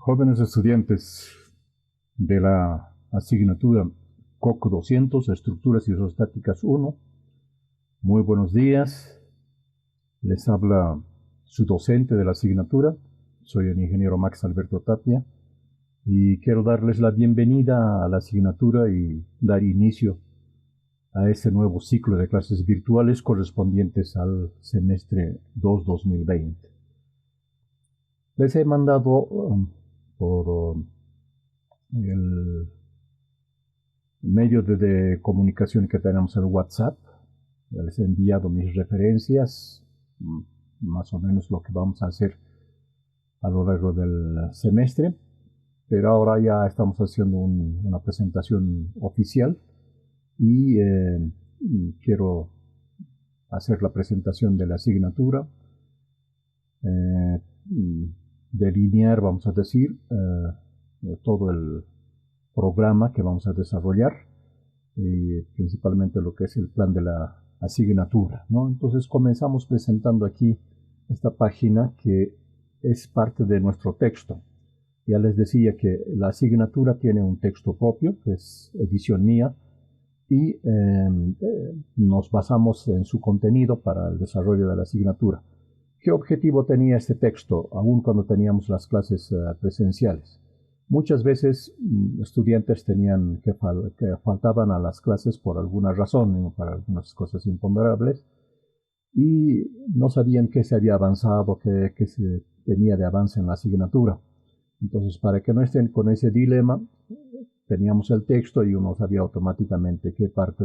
Jóvenes estudiantes de la asignatura COC 200, Estructuras Hidrostáticas 1, muy buenos días. Les habla su docente de la asignatura. Soy el ingeniero Max Alberto Tapia y quiero darles la bienvenida a la asignatura y dar inicio a este nuevo ciclo de clases virtuales correspondientes al semestre 2 2020. Les he mandado por el medio de comunicación que tenemos en WhatsApp. Les he enviado mis referencias, más o menos lo que vamos a hacer a lo largo del semestre, pero ahora ya estamos haciendo una presentación oficial y quiero hacer la presentación de la asignatura, delinear, vamos a decir, todo el programa que vamos a desarrollar, principalmente lo que es el plan de la asignatura, ¿no? Entonces comenzamos presentando aquí esta página que es parte de nuestro texto. Ya les decía que la asignatura tiene un texto propio, que es edición mía, y nos basamos en su contenido para el desarrollo de la asignatura. ¿Qué objetivo tenía este texto, aun cuando teníamos las clases presenciales? Muchas veces estudiantes tenían que faltaban a las clases por alguna razón, para algunas cosas imponderables, y no sabían qué se había avanzado, qué se tenía de avance en la asignatura. Entonces, para que no estén con ese dilema, teníamos el texto y uno sabía automáticamente qué parte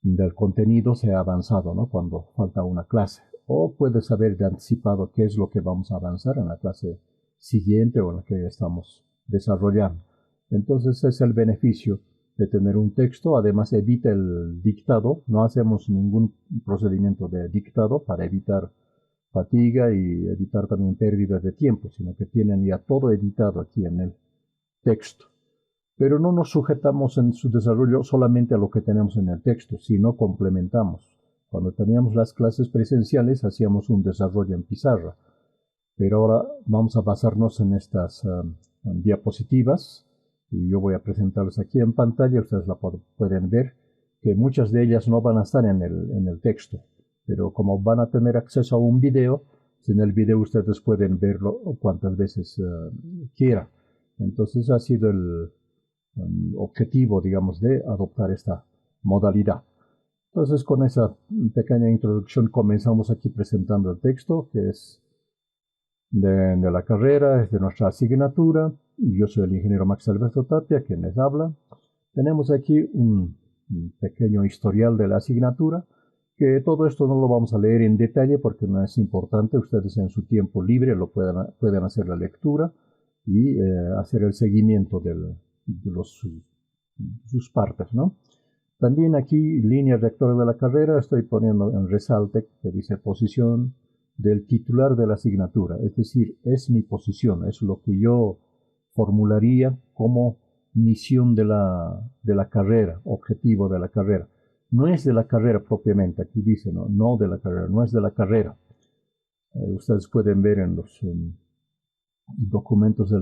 del contenido se ha avanzado, ¿no? Cuando falta una clase. O puedes saber de anticipado qué es lo que vamos a avanzar en la clase siguiente o en la que estamos desarrollando. Entonces es el beneficio de tener un texto. Además evita el dictado. No hacemos ningún procedimiento de dictado para evitar fatiga y evitar también pérdida de tiempo, sino que tienen ya todo editado aquí en el texto. Pero no nos sujetamos en su desarrollo solamente a lo que tenemos en el texto, sino complementamos. Cuando teníamos las clases presenciales hacíamos un desarrollo en pizarra, pero ahora vamos a basarnos en estas diapositivas y yo voy a presentarlas aquí en pantalla. Ustedes la pueden ver, que muchas de ellas no van a estar en el texto, pero como van a tener acceso a un video, en el video ustedes pueden verlo cuantas veces quieran. Entonces ha sido el objetivo, digamos, de adoptar esta modalidad. Entonces, con esa pequeña introducción comenzamos aquí presentando el texto, que es de la carrera, es de nuestra asignatura. Yo soy el ingeniero Max Alberto Tapia, quien les habla. Tenemos aquí un pequeño historial de la asignatura, que todo esto no lo vamos a leer en detalle porque no es importante. Ustedes en su tiempo libre pueden hacer la lectura y hacer el seguimiento de sus partes, ¿no? También aquí, línea rectora de la carrera, estoy poniendo en resalte que dice posición del titular de la asignatura, es decir, es mi posición, es lo que yo formularía como misión de la carrera, objetivo de la carrera. No es de la carrera propiamente, aquí dice, no de la carrera, no es de la carrera. Ustedes pueden ver en los documentos de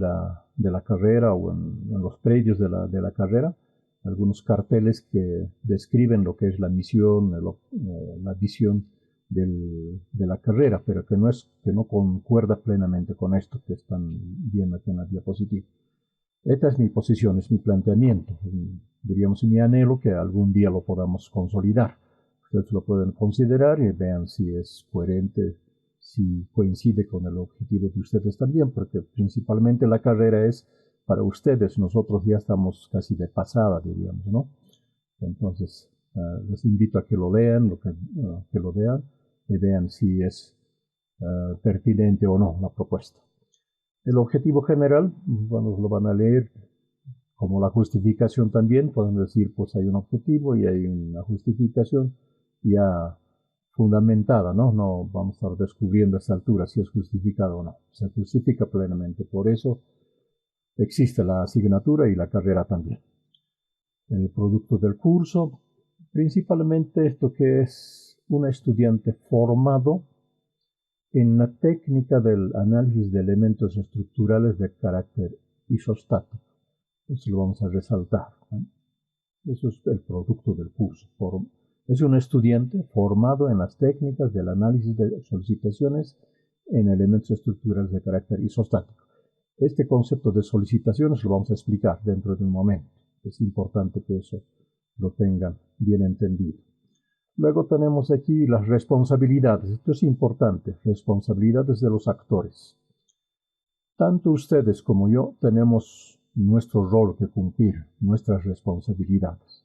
la carrera o en los predios de la carrera, algunos carteles que describen lo que es la misión, la visión de la carrera, pero que no concuerda plenamente con esto que están viendo aquí en la diapositiva. Esta es mi posición, es mi planteamiento, diríamos mi anhelo que algún día lo podamos consolidar. Ustedes lo pueden considerar y vean si es coherente, si coincide con el objetivo de ustedes también, porque principalmente la carrera es para ustedes, nosotros ya estamos casi de pasada, diríamos, ¿no? Entonces, les invito a que lo lean, que lo vean y vean si es pertinente o no la propuesta. El objetivo general, bueno, lo van a leer como la justificación también, pueden decir, pues hay un objetivo y hay una justificación ya fundamentada, ¿no? No vamos a estar descubriendo a esta altura si es justificado o no. Se justifica plenamente. Por eso existe la asignatura y la carrera también. El producto del curso, principalmente esto que es un estudiante formado en la técnica del análisis de elementos estructurales de carácter isostático. Eso lo vamos a resaltar, ¿no? Eso es el producto del curso. Es un estudiante formado en las técnicas del análisis de solicitaciones en elementos estructurales de carácter isostático. Este concepto de solicitaciones lo vamos a explicar dentro de un momento. Es importante que eso lo tengan bien entendido. Luego tenemos aquí las responsabilidades. Esto es importante, responsabilidades de los actores. Tanto ustedes como yo tenemos nuestro rol que cumplir, nuestras responsabilidades.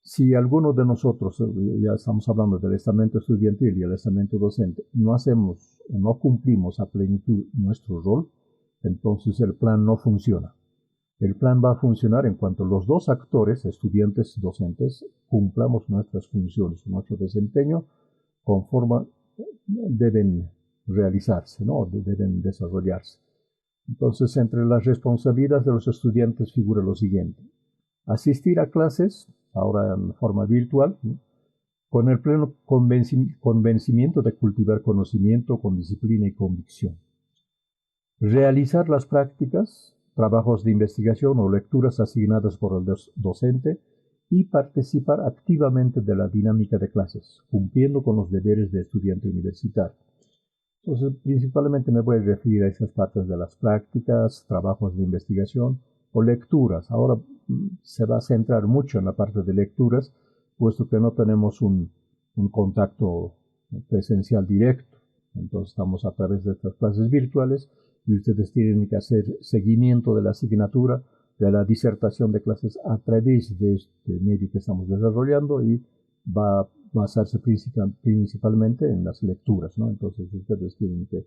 Si alguno de nosotros, ya estamos hablando del estamento estudiantil y el estamento docente, no cumplimos a plenitud nuestro rol, entonces el plan no funciona. El plan va a funcionar en cuanto los dos actores, estudiantes y docentes, cumplamos nuestras funciones, nuestro desempeño conforme deben realizarse, ¿no? Deben desarrollarse. Entonces, entre las responsabilidades de los estudiantes figura lo siguiente: asistir a clases, ahora en forma virtual, ¿no?, con el pleno convencimiento de cultivar conocimiento con disciplina y convicción. Realizar las prácticas, trabajos de investigación o lecturas asignadas por el docente y participar activamente de la dinámica de clases, cumpliendo con los deberes de estudiante universitario. Entonces, principalmente me voy a referir a esas partes de las prácticas, trabajos de investigación o lecturas. Ahora se va a centrar mucho en la parte de lecturas, puesto que no tenemos un contacto presencial directo. Entonces, estamos a través de estas clases virtuales y ustedes tienen que hacer seguimiento de la asignatura, de la disertación de clases a través de este medio que estamos desarrollando, y va a basarse principalmente en las lecturas, ¿no? Entonces ustedes tienen que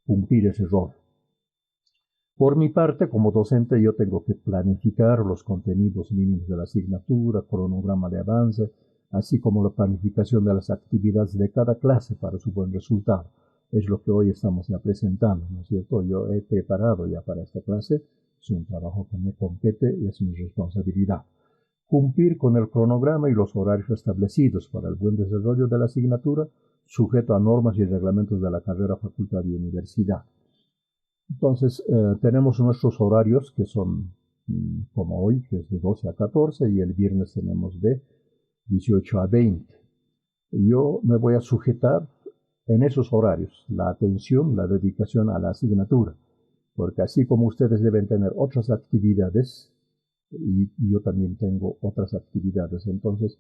cumplir ese rol. Por mi parte, como docente, yo tengo que planificar los contenidos mínimos de la asignatura, cronograma de avance, así como la planificación de las actividades de cada clase para su buen resultado. Es lo que hoy estamos ya presentando, ¿no es cierto? Yo he preparado ya para esta clase, es un trabajo que me compete y es mi responsabilidad. Cumplir con el cronograma y los horarios establecidos para el buen desarrollo de la asignatura, sujeto a normas y reglamentos de la carrera, facultad y universidad. Entonces, tenemos nuestros horarios que son como hoy, que es de 12 a 14, y el viernes tenemos de 18 a 20. Yo me voy a sujetar en esos horarios la atención, la dedicación a la asignatura, porque así como ustedes deben tener otras actividades, y yo también tengo otras actividades, entonces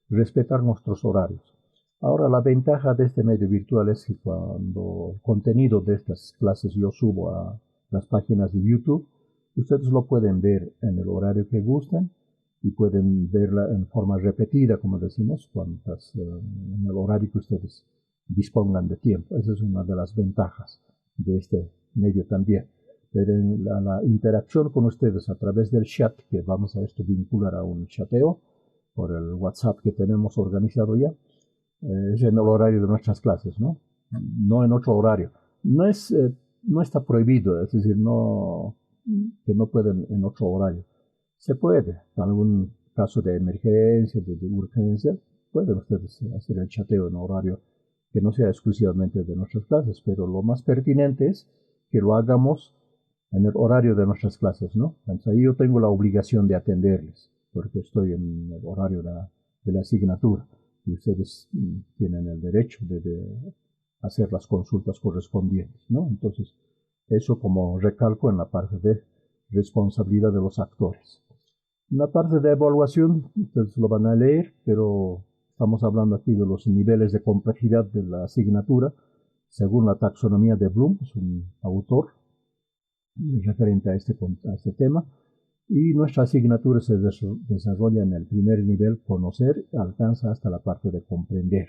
respetar nuestros horarios. Ahora, la ventaja de este medio virtual es que cuando el contenido de estas clases yo subo a las páginas de YouTube, ustedes lo pueden ver en el horario que gusten y pueden verla en forma repetida, como decimos, en el horario que ustedes dispongan de tiempo. Esa es una de las ventajas de este medio también. Pero en la interacción con ustedes a través del chat, que vamos a vincular a un chateo por el WhatsApp que tenemos organizado ya, es en el horario de nuestras clases, ¿no? No en otro horario. No está prohibido, es decir, que no pueden en otro horario. Se puede, en algún caso de emergencia, de urgencia, pueden ustedes hacer el chateo en horario que no sea exclusivamente de nuestras clases, pero lo más pertinente es que lo hagamos en el horario de nuestras clases, ¿no? Entonces ahí yo tengo la obligación de atenderles, porque estoy en el horario de la asignatura, y ustedes tienen el derecho de hacer las consultas correspondientes, ¿no? Entonces, eso como recalco en la parte de responsabilidad de los actores. En la parte de evaluación, ustedes lo van a leer, pero estamos hablando aquí de los niveles de complejidad de la asignatura, según la taxonomía de Bloom, es un autor referente a este tema, y nuestra asignatura se desarrolla en el primer nivel, conocer, alcanza hasta la parte de comprender.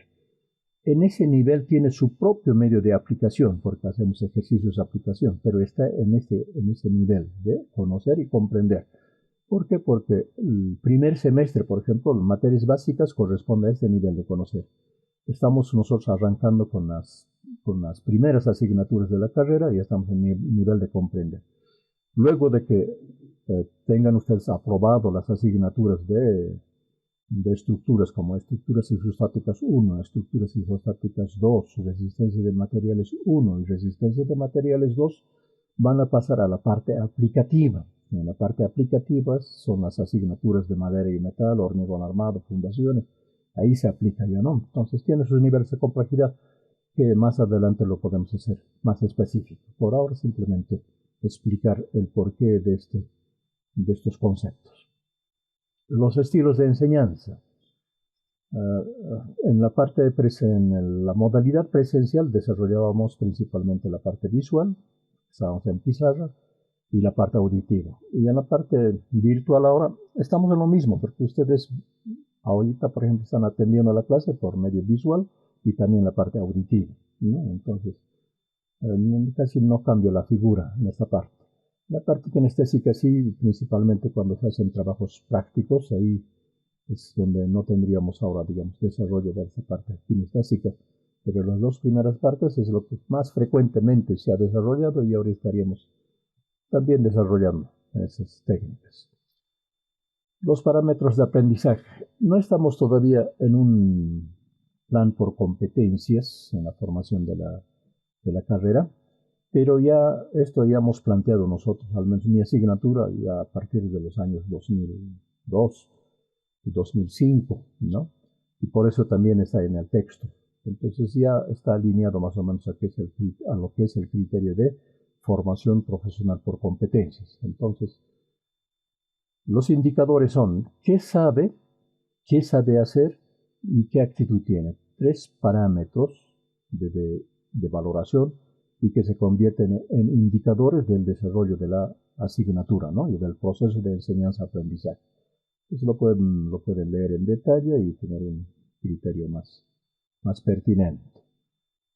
En ese nivel tiene su propio medio de aplicación, porque hacemos ejercicios de aplicación, pero está en ese nivel de conocer y comprender. ¿Por qué? Porque el primer semestre, por ejemplo, las materias básicas corresponde a este nivel de conocer. Estamos nosotros arrancando con las primeras asignaturas de la carrera y estamos en el nivel de comprender. Luego de que tengan ustedes aprobado las asignaturas de de estructuras como estructuras isostáticas 1, estructuras isostáticas 2, resistencia de materiales 1 y resistencia de materiales 2, van a pasar a la parte aplicativa. Y en la parte aplicativa son las asignaturas de madera y metal, hormigón armado, fundaciones. Ahí se aplica ya, ¿no? Entonces tiene sus niveles de complejidad que más adelante lo podemos hacer más específico. Por ahora simplemente explicar el porqué de estos conceptos. Los estilos de enseñanza. En la modalidad presencial desarrollábamos principalmente la parte visual, estábamos en pizarra, y la parte auditiva. Y en la parte virtual ahora estamos en lo mismo, porque ustedes ahorita, por ejemplo, están atendiendo la clase por medio visual y también la parte auditiva, ¿no? Entonces, casi no cambia la figura en esta parte. La parte kinestésica sí, principalmente cuando se hacen trabajos prácticos, ahí es donde no tendríamos ahora, digamos, desarrollo de esa parte kinestésica. Pero las dos primeras partes es lo que más frecuentemente se ha desarrollado y ahora estaríamos también desarrollando esas técnicas. Los parámetros de aprendizaje. No estamos todavía en un plan por competencias en la formación de la carrera, pero esto ya hemos planteado nosotros, al menos mi asignatura, ya a partir de los años 2002 y 2005, ¿no? Y por eso también está en el texto. Entonces ya está alineado más o menos a lo que es el criterio de formación profesional por competencias. Entonces, los indicadores son qué sabe hacer y qué actitud tiene. 3 parámetros de valoración y que se convierten en indicadores del desarrollo de la asignatura, ¿no? Y del proceso de enseñanza-aprendizaje. Eso lo pueden leer en detalle y tener un criterio más pertinente.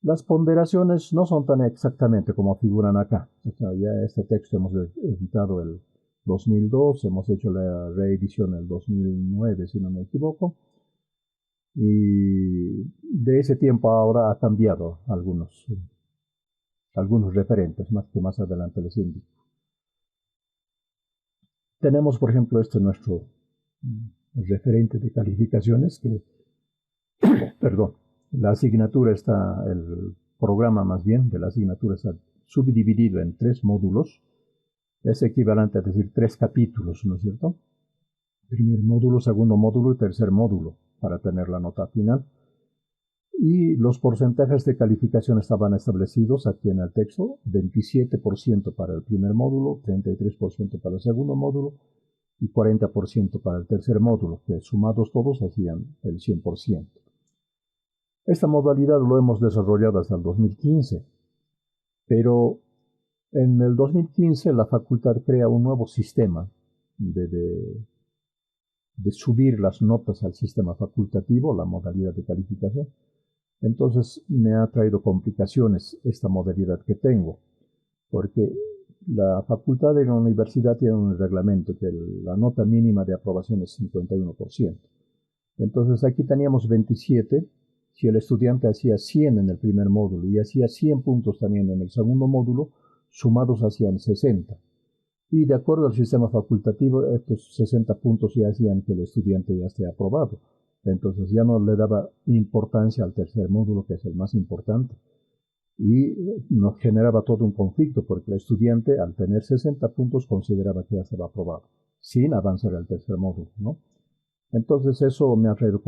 Las ponderaciones no son tan exactamente como figuran acá. O sea, ya este texto hemos editado el 2002, hemos hecho la reedición el 2009, si no me equivoco. Y de ese tiempo ahora ha cambiado algunos referentes, más que más adelante les indico. Tenemos, por ejemplo, nuestro referente de calificaciones, que, perdón, la asignatura el programa más bien de la asignatura está subdividido en 3 módulos. Es equivalente a decir 3 capítulos, ¿no es cierto? Primer módulo, segundo módulo y tercer módulo, para tener la nota final. Y los porcentajes de calificación estaban establecidos aquí en el texto: 27% para el primer módulo, 33% para el segundo módulo y 40% para el tercer módulo, que sumados todos hacían el 100%. Esta modalidad lo hemos desarrollado hasta el 2015, pero en el 2015 la facultad crea un nuevo sistema de subir las notas al sistema facultativo, la modalidad de calificación. Entonces me ha traído complicaciones esta modalidad que tengo, porque la facultad de la universidad tiene un reglamento que la nota mínima de aprobación es 51%. Entonces aquí teníamos 27, si el estudiante hacía 100 en el primer módulo y hacía 100 puntos también en el segundo módulo, sumados hacían 60. Y de acuerdo al sistema facultativo, estos 60 puntos ya hacían que el estudiante ya esté aprobado. Entonces ya no le daba importancia al tercer módulo, que es el más importante. Y nos generaba todo un conflicto, porque el estudiante, al tener 60 puntos, consideraba que ya estaba aprobado, sin avanzar al tercer módulo, ¿no? Entonces eso me ha traído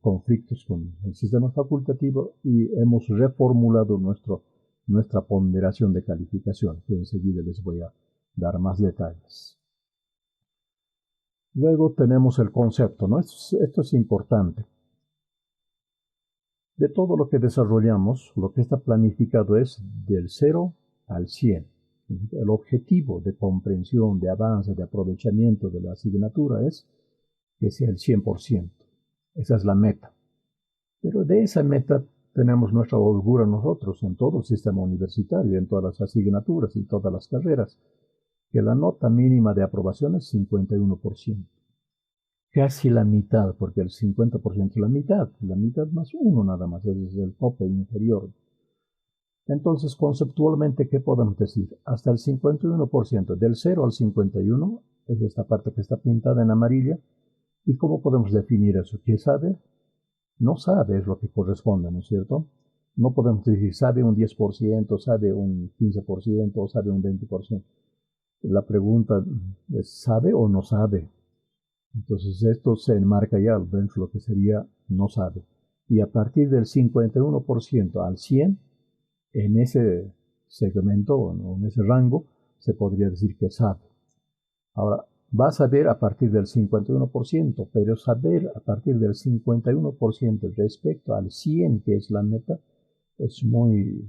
conflictos con el sistema facultativo y hemos reformulado nuestra ponderación de calificación, que enseguida les voy a dar más detalles. Luego tenemos el concepto, ¿no? Esto es importante. De todo lo que desarrollamos, lo que está planificado es del 0 al 100. El objetivo de comprensión, de avance, de aprovechamiento de la asignatura es que sea el 100%. Esa es la meta. Pero de esa meta tenemos nuestra holgura nosotros en todo el sistema universitario, en todas las asignaturas y todas las carreras, que la nota mínima de aprobación es 51%. Casi la mitad, porque el 50% es la mitad más 1 nada más, ese es el tope inferior. Entonces, conceptualmente, ¿qué podemos decir? Hasta el 51%, del 0 al 51, es esta parte que está pintada en amarilla, ¿Y cómo podemos definir eso? ¿Qué sabe? No sabe es lo que corresponde, ¿no es cierto? No podemos decir sabe un 10%, sabe un 15% o sabe un 20%. La pregunta es ¿sabe o no sabe? Entonces esto se enmarca ya dentro de lo que sería no sabe. Y a partir del 51% al 100%, en ese segmento o en ese rango, se podría decir que sabe. Ahora, va a saber a partir del 51%, pero saber a partir del 51% respecto al 100%, que es la meta, es muy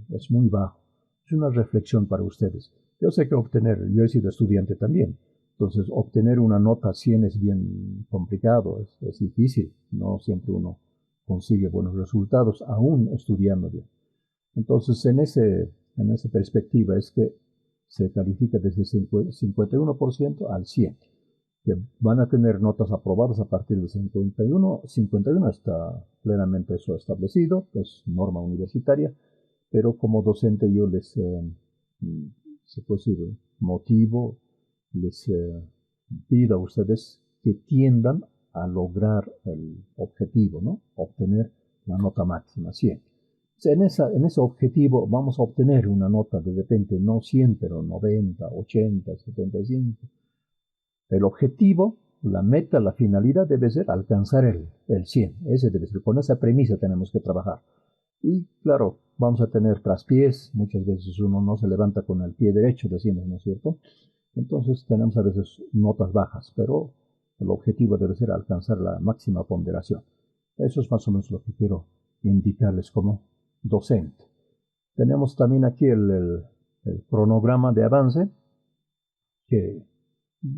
bajo. Es una reflexión para ustedes. Yo sé que yo he sido estudiante también, entonces obtener una nota 100 es bien complicado, es difícil, no siempre uno consigue buenos resultados, aún estudiando bien. Entonces, en esa perspectiva es que se califica desde 51% al 100%, que van a tener notas aprobadas a partir de 51. 51 está plenamente eso establecido, es norma universitaria, pero como docente yo se puede decir, motivo, les pido a ustedes que tiendan a lograr el objetivo, ¿no? Obtener la nota máxima, 100. En ese objetivo vamos a obtener una nota de repente no 100, pero 90, 80, 75. El objetivo, la meta, la finalidad debe ser alcanzar el 100. Ese debe ser. Con esa premisa tenemos que trabajar. Y claro, vamos a tener traspiés. Muchas veces uno no se levanta con el pie derecho, decimos, ¿no es cierto? Entonces tenemos a veces notas bajas, pero el objetivo debe ser alcanzar la máxima ponderación. Eso es más o menos lo que quiero indicarles como docente. Tenemos también aquí el cronograma de avance, que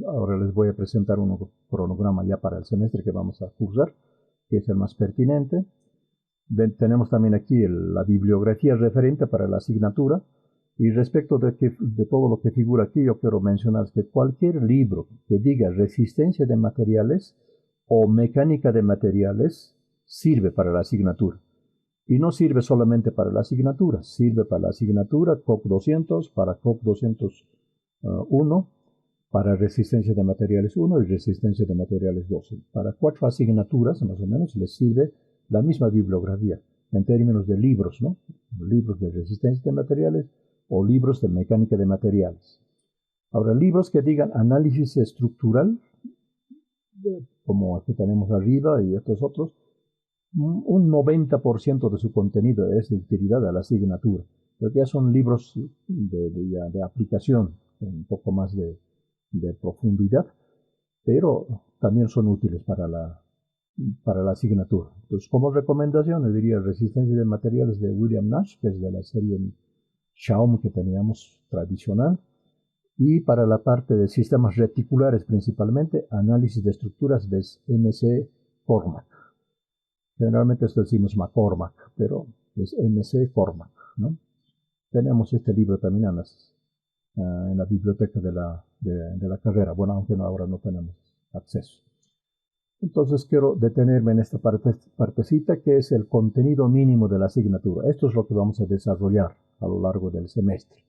ahora les voy a presentar un cronograma ya para el semestre que vamos a cursar, que es el más pertinente. Tenemos también aquí la bibliografía referente para la asignatura. Y respecto de todo lo que figura aquí, yo quiero mencionar que cualquier libro que diga resistencia de materiales o mecánica de materiales sirve para la asignatura. Y no sirve solamente para la asignatura, sirve para la asignatura COC 200, para COC 201, para resistencia de materiales 1 y resistencia de materiales 2. Para 4 asignaturas, más o menos, les sirve la misma bibliografía en términos de libros, ¿no? Libros de resistencia de materiales o libros de mecánica de materiales. Ahora, libros que digan análisis estructural, como aquí tenemos arriba y estos otros, un 90% de su contenido es de utilidad a la asignatura, porque ya son libros de aplicación, un poco más de profundidad, pero también son útiles para la asignatura. Entonces, como recomendación, le diría Resistencia de Materiales de William Nash, que es de la serie Schaum que teníamos tradicional, y para la parte de sistemas reticulares principalmente, análisis de estructuras de MC Cormack. Generalmente esto decimos McCormack, pero es MC Cormack, ¿no? Tenemos este libro también en la biblioteca de la carrera, bueno, aunque ahora no tenemos acceso. Entonces quiero detenerme en esta partecita que es el contenido mínimo de la asignatura. Esto es lo que vamos a desarrollar a lo largo del semestre.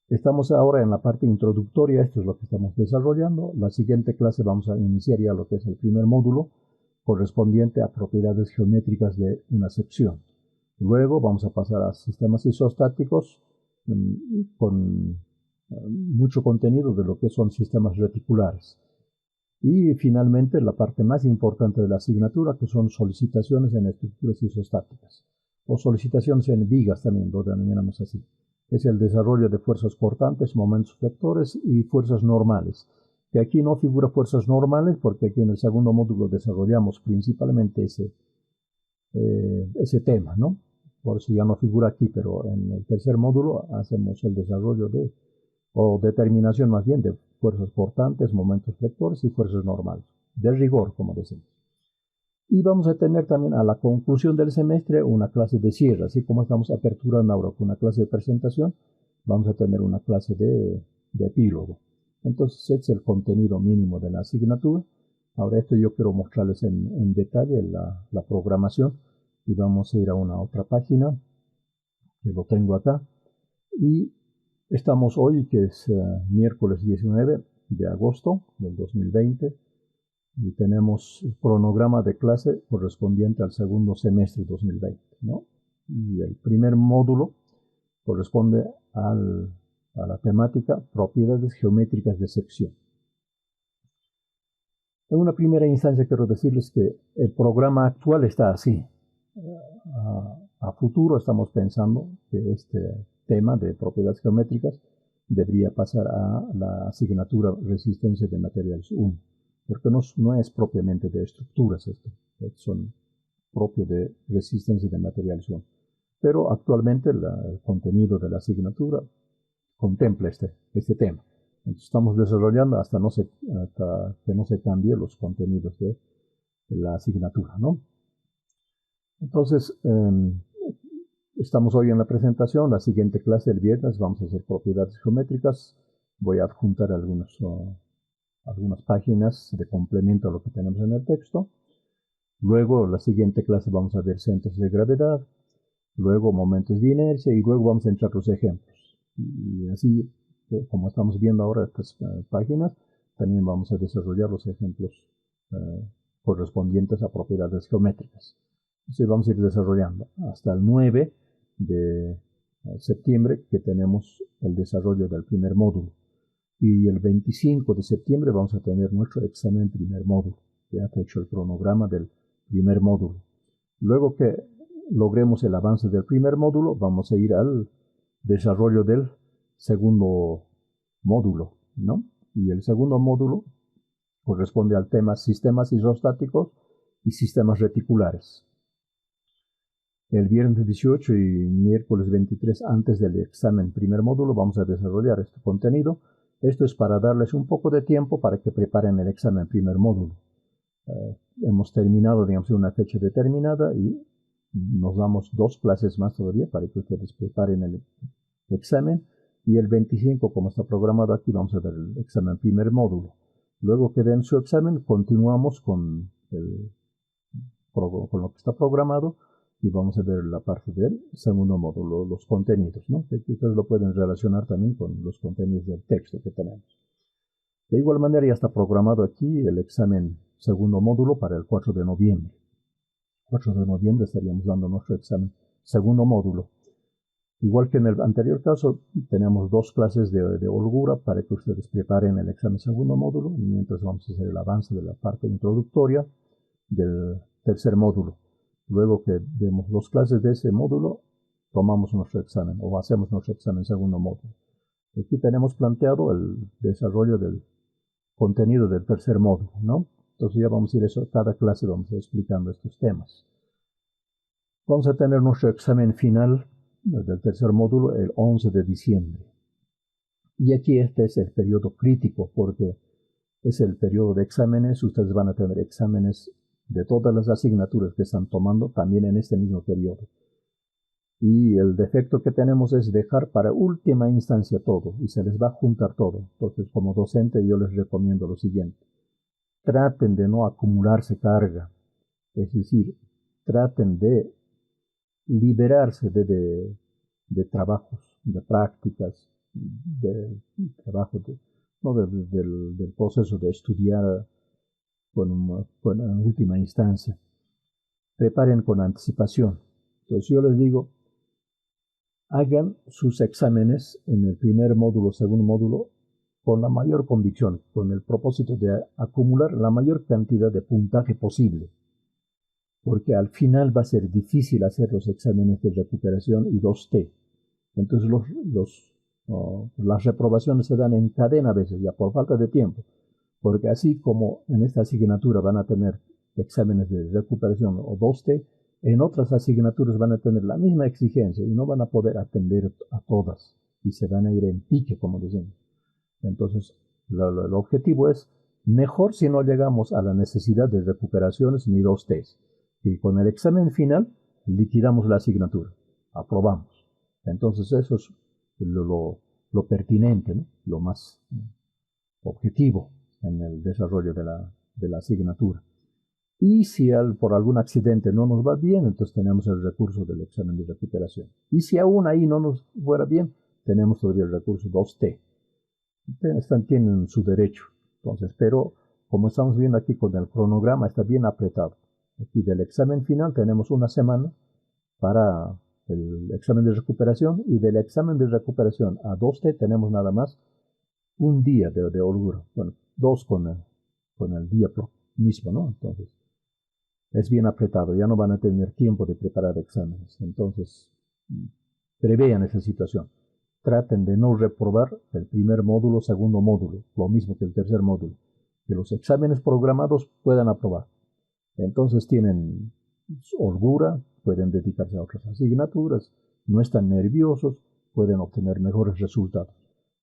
Estamos ahora en la parte introductoria, esto es lo que estamos desarrollando. La siguiente clase vamos a iniciar ya lo que es el primer módulo, correspondiente a propiedades geométricas de una sección. Luego vamos a pasar a sistemas isostáticos con mucho contenido de lo que son sistemas reticulares. Y finalmente la parte más importante de la asignatura, que son solicitaciones en estructuras isostáticas, o solicitaciones en vigas también lo denominamos así. Es el desarrollo de fuerzas cortantes, momentos flectores y fuerzas normales. Que aquí no figura fuerzas normales porque aquí en el segundo módulo desarrollamos principalmente ese tema, ¿no? Por eso ya no figura aquí, pero en el tercer módulo hacemos el desarrollo o determinación más bien de fuerzas cortantes, momentos flectores y fuerzas normales, de rigor, como decimos. Y vamos a tener también a la conclusión del semestre una clase de cierre, así como estamos aperturando ahora con una clase de presentación, vamos a tener una clase de epílogo. Entonces, ese es el contenido mínimo de la asignatura. Ahora esto yo quiero mostrarles en detalle la programación y vamos a ir a una otra página que lo tengo acá. Y estamos hoy, que es miércoles 19 de agosto del 2020. Y tenemos el cronograma de clase correspondiente al segundo semestre 2020, ¿no? Y el primer módulo corresponde a la temática propiedades geométricas de sección. En una primera instancia quiero decirles que el programa actual está así. A futuro estamos pensando que este tema de propiedades geométricas debería pasar a la asignatura resistencia de materiales 1, porque no es propiamente de estructuras esto, son propios de resistencia de materiales 1. Pero actualmente el contenido de la asignatura contempla este tema. Entonces estamos desarrollando hasta que no se cambien los contenidos de la asignatura, ¿no? Entonces, estamos hoy en la presentación. La siguiente clase, el viernes, vamos a hacer propiedades geométricas. Voy a adjuntar algunas páginas de complemento a lo que tenemos en el texto. Luego, la siguiente clase vamos a ver centros de gravedad. Luego, momentos de inercia. Y luego vamos a entrar los ejemplos. Y así, como estamos viendo ahora estas páginas, también vamos a desarrollar los ejemplos correspondientes a propiedades geométricas. Entonces vamos a ir desarrollando hasta el 9 de septiembre, que tenemos el desarrollo del primer módulo. Y el 25 de septiembre vamos a tener nuestro examen primer módulo. Ya está hecho el cronograma del primer módulo. Luego que logremos el avance del primer módulo, vamos a ir al desarrollo del segundo módulo, ¿no? Y el segundo módulo corresponde al tema sistemas hidrostáticos y sistemas reticulares. El viernes 18 y miércoles 23, antes del examen primer módulo, vamos a desarrollar este contenido. Esto es para darles un poco de tiempo para que preparen el examen primer módulo. Hemos terminado, digamos, una fecha determinada y nos damos 2 clases más todavía para que ustedes preparen el examen. Y el 25, como está programado aquí, vamos a ver el examen primer módulo. Luego que den su examen, continuamos con lo que está programado y vamos a ver la parte del segundo módulo, los contenidos, ¿no? Que ustedes lo pueden relacionar también con los contenidos del texto que tenemos. De igual manera ya está programado aquí el examen segundo módulo para el 4 de noviembre. 4 de noviembre estaríamos dando nuestro examen segundo módulo. Igual que en el anterior caso, tenemos 2 clases de holgura para que ustedes preparen el examen segundo módulo, mientras vamos a hacer el avance de la parte introductoria del tercer módulo. Luego que demos 2 clases de ese módulo, tomamos nuestro examen o hacemos nuestro examen segundo módulo. Aquí tenemos planteado el desarrollo del contenido del tercer módulo, ¿no? Entonces ya vamos a ir eso, cada clase vamos a ir explicando estos temas. Vamos a tener nuestro examen final del tercer módulo el 11 de diciembre. Y aquí este es el periodo crítico porque es el periodo de exámenes. Ustedes van a tener exámenes de todas las asignaturas que están tomando también en este mismo periodo. Y el defecto que tenemos es dejar para última instancia todo y se les va a juntar todo. Entonces, como docente yo les recomiendo lo siguiente: traten de no acumularse carga, es decir, traten de liberarse de trabajos, de prácticas, de trabajo, del proceso de estudiar en última instancia. Preparen con anticipación. Entonces yo les digo, hagan sus exámenes en el primer módulo, segundo módulo, con la mayor convicción, con el propósito de acumular la mayor cantidad de puntaje posible. Porque al final va a ser difícil hacer los exámenes de recuperación y 2T. Entonces las reprobaciones se dan en cadena a veces, ya por falta de tiempo. Porque así como en esta asignatura van a tener exámenes de recuperación o 2T, en otras asignaturas van a tener la misma exigencia y no van a poder atender a todas y se van a ir en pique, como decimos. Entonces, el objetivo es mejor si no llegamos a la necesidad de recuperaciones ni 2Ts. Y con el examen final liquidamos la asignatura, aprobamos. Entonces eso es lo pertinente, ¿no? Lo más objetivo en el desarrollo de la asignatura. Y si por algún accidente no nos va bien, entonces tenemos el recurso del examen de recuperación. Y si aún ahí no nos fuera bien, tenemos todavía el recurso 2T. Tienen su derecho. Entonces, pero como estamos viendo aquí con el cronograma, está bien apretado. Aquí del examen final tenemos una semana para el examen de recuperación, y del examen de recuperación a 2T tenemos nada más un día de holgura. Bueno, dos con el día mismo, ¿no? Entonces, es bien apretado, ya no van a tener tiempo de preparar exámenes. Entonces, prevean esa situación. Traten de no reprobar el primer módulo, segundo módulo, lo mismo que el tercer módulo. Que los exámenes programados puedan aprobar. Entonces tienen holgura, pueden dedicarse a otras asignaturas, no están nerviosos, pueden obtener mejores resultados.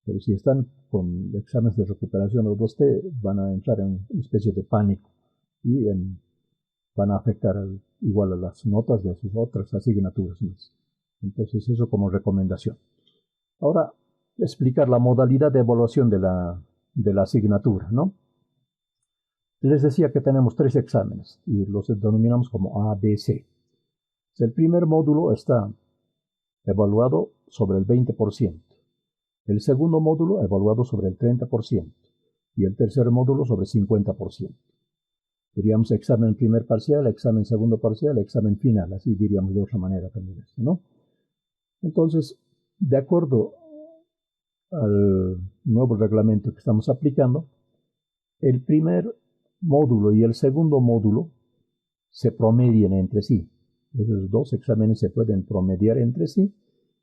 Pero si están con exámenes de recuperación o 2T, van a entrar en una especie de pánico y van a afectar igual a las notas de sus otras asignaturas más. Entonces, eso como recomendación. Ahora, explicar la modalidad de evaluación de la asignatura, ¿no? Les decía que tenemos 3 exámenes y los denominamos como A, B, C. El primer módulo está evaluado sobre el 20%, el segundo módulo evaluado sobre el 30% y el tercer módulo sobre el 50%. Diríamos examen primer parcial, examen segundo parcial, examen final, así diríamos de otra manera también esto, ¿no? Entonces, de acuerdo al nuevo reglamento que estamos aplicando, el primer módulo y el segundo módulo se promedian entre sí. Esos dos exámenes se pueden promediar entre sí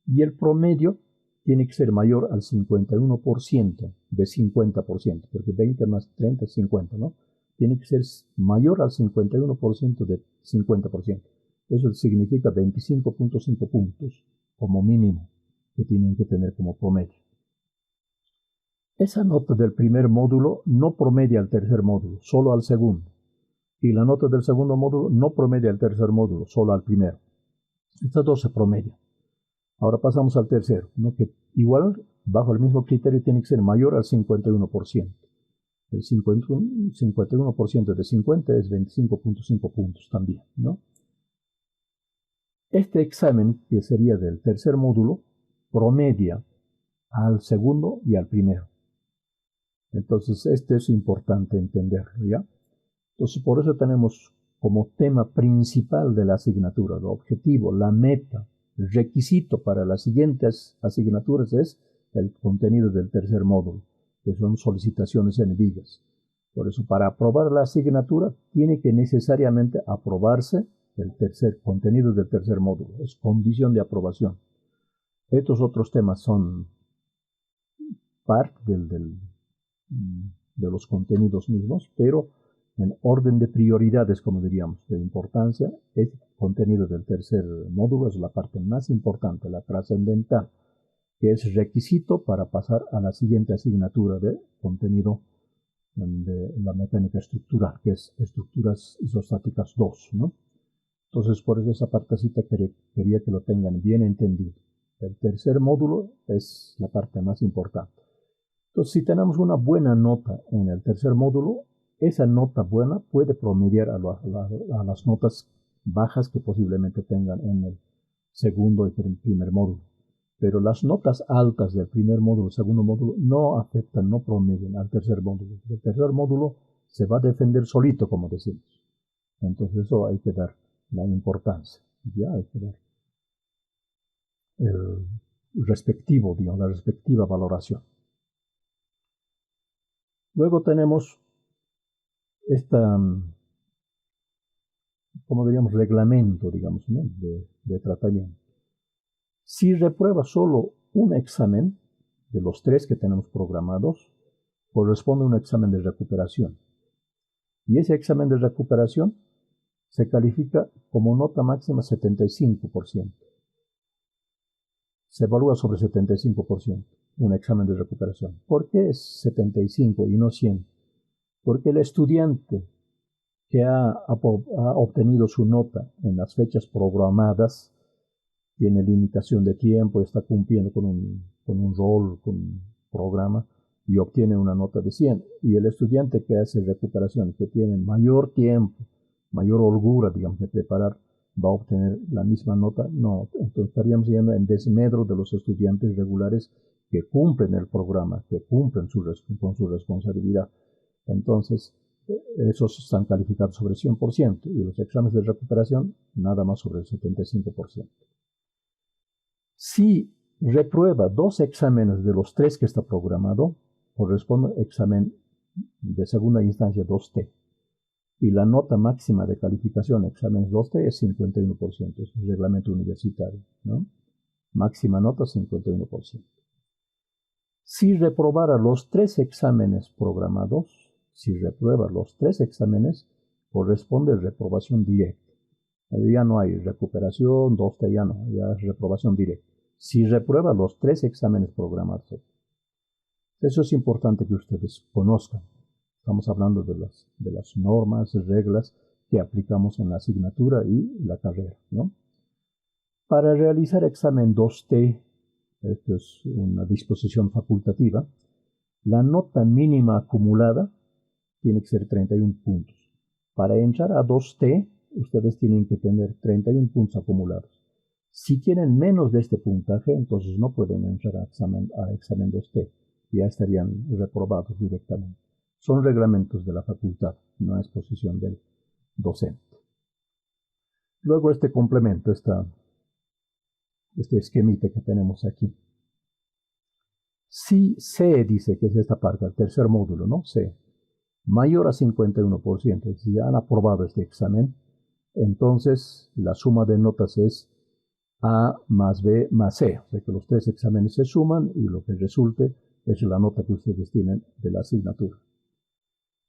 y el promedio tiene que ser mayor al 51% de 50%, porque 20 más 30 es 50, ¿no? Tiene que ser mayor al 51% de 50%. Eso significa 25.5 puntos como mínimo que tienen que tener como promedio. Esa nota del primer módulo no promedia al tercer módulo, solo al segundo. Y la nota del segundo módulo no promedia al tercer módulo, solo al primero. Estas dos se promedian. Ahora pasamos al tercero, ¿no? Que igual, bajo el mismo criterio, tiene que ser mayor al 51%. El 51% de 50 es 25.5 puntos también, ¿no? Este examen, que sería del tercer módulo, promedia al segundo y al primero. Entonces, este es importante entenderlo, ¿ya? Entonces, por eso tenemos como tema principal de la asignatura, el objetivo, la meta, el requisito para las siguientes asignaturas es el contenido del tercer módulo, que son solicitaciones en vigas. Por eso, para aprobar la asignatura, tiene que necesariamente aprobarse el contenido del tercer módulo. Es condición de aprobación. Estos otros temas son parte de los contenidos mismos, pero en orden de prioridades, como diríamos, de importancia, el contenido del tercer módulo es la parte más importante, la trascendental, que es requisito para pasar a la siguiente asignatura de contenido de la mecánica estructural, que es estructuras isostáticas 2, ¿no? Entonces, por eso esa partecita quería que lo tengan bien entendido. El tercer módulo es la parte más importante. Entonces, si tenemos una buena nota en el tercer módulo, esa nota buena puede promediar a las notas bajas que posiblemente tengan en el segundo y primer módulo. Pero las notas altas del primer módulo y segundo módulo no afectan, no promedian al tercer módulo. El tercer módulo se va a defender solito, como decimos. Entonces, eso hay que dar la importancia. Ya hay que dar el respectivo, digamos, la respectiva valoración. Luego tenemos esta, como diríamos, reglamento, digamos, ¿no? de tratamiento. Si reprueba solo un examen de los 3 que tenemos programados, corresponde a un examen de recuperación. Y ese examen de recuperación se califica como nota máxima 75%. Se evalúa sobre 75%, un examen de recuperación. ¿Por qué es 75 y no 100? Porque el estudiante que ha obtenido su nota en las fechas programadas tiene limitación de tiempo, está cumpliendo con un rol, con un programa y obtiene una nota de 100. Y el estudiante que hace recuperación, que tiene mayor tiempo, mayor holgura, digamos, de preparar, va a obtener la misma nota. No, entonces estaríamos yendo en desmedro de los estudiantes regulares que cumplen el programa, que cumplen con su responsabilidad. Entonces, esos están calificados sobre 100% y los exámenes de recuperación nada más sobre el 75%. Si reprueba 2 exámenes de los 3 que está programado, corresponde examen de segunda instancia 2T. Y la nota máxima de calificación exámenes 2T es 51%, es el reglamento universitario, ¿no? Máxima nota 51%. Si reprobara los 3 exámenes programados, si reprueba los 3 exámenes, corresponde reprobación directa. Ya no hay recuperación, 2T ya no, ya es reprobación directa. Si reprueba los 3 exámenes programados. Eso es importante que ustedes conozcan. Estamos hablando de las normas, reglas que aplicamos en la asignatura y la carrera, ¿no? Para realizar examen 2T, esto es una disposición facultativa, la nota mínima acumulada tiene que ser 31 puntos. Para entrar a 2T, ustedes tienen que tener 31 puntos acumulados. Si tienen menos de este puntaje, entonces no pueden entrar a examen 2T. Ya estarían reprobados directamente. Son reglamentos de la facultad, no es posición del docente. Luego este complemento, este esquemita que tenemos aquí. Si C dice que es esta parte, el tercer módulo, ¿no? C, mayor a 51%, es decir, han aprobado este examen, entonces la suma de notas es A más B más C, o sea que los 3 exámenes se suman y lo que resulte es la nota que ustedes tienen de la asignatura.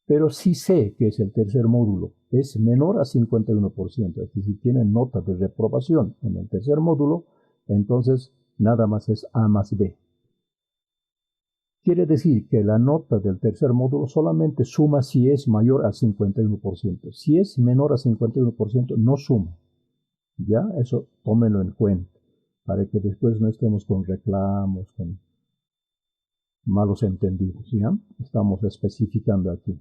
Pero si C, que es el tercer módulo, es menor a 51%, es decir, tienen nota de reprobación en el tercer módulo, entonces nada más es A más B. Quiere decir que la nota del tercer módulo solamente suma si es mayor al 51%. Si es menor a 51%, no suma. ¿Ya? Eso tómenlo en cuenta, para que después no estemos con reclamos, con malos entendidos. ¿Ya? Estamos especificando aquí.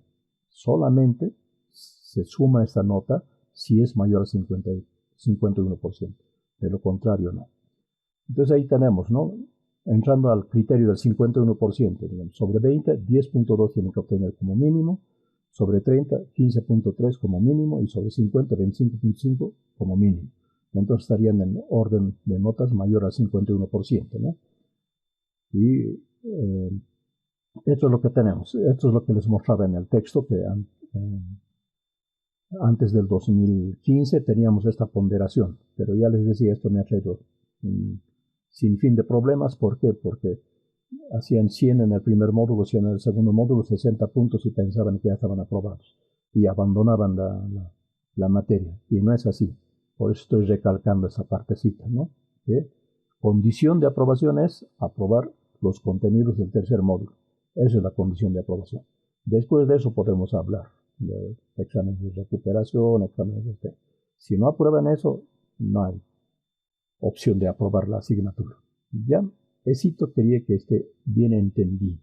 Solamente se suma esta nota si es mayor a 51%. De lo contrario, no. Entonces ahí tenemos, ¿no? Entrando al criterio del 51%, digamos, sobre 20, 10.2 tienen que obtener como mínimo, sobre 30, 15.3 como mínimo, y sobre 50, 25.5 como mínimo. Entonces estarían en orden de notas mayor al 51%, ¿no? Y esto es lo que tenemos. Esto es lo que les mostraba en el texto, que antes del 2015 teníamos esta ponderación, pero ya les decía, esto me ha traído sin fin de problemas. ¿Por qué? Porque hacían 100 en el primer módulo, 100 en el segundo módulo, 60 puntos y pensaban que ya estaban aprobados y abandonaban la materia. Y no es así. Por eso estoy recalcando esa partecita, ¿no? Que condición de aprobación es aprobar los contenidos del tercer módulo. Esa es la condición de aprobación. Después de eso podemos hablar de exámenes de recuperación, exámenes de... Si no aprueban eso, no hay opción de aprobar la asignatura. ¿Ya? Esito quería que esté bien entendido.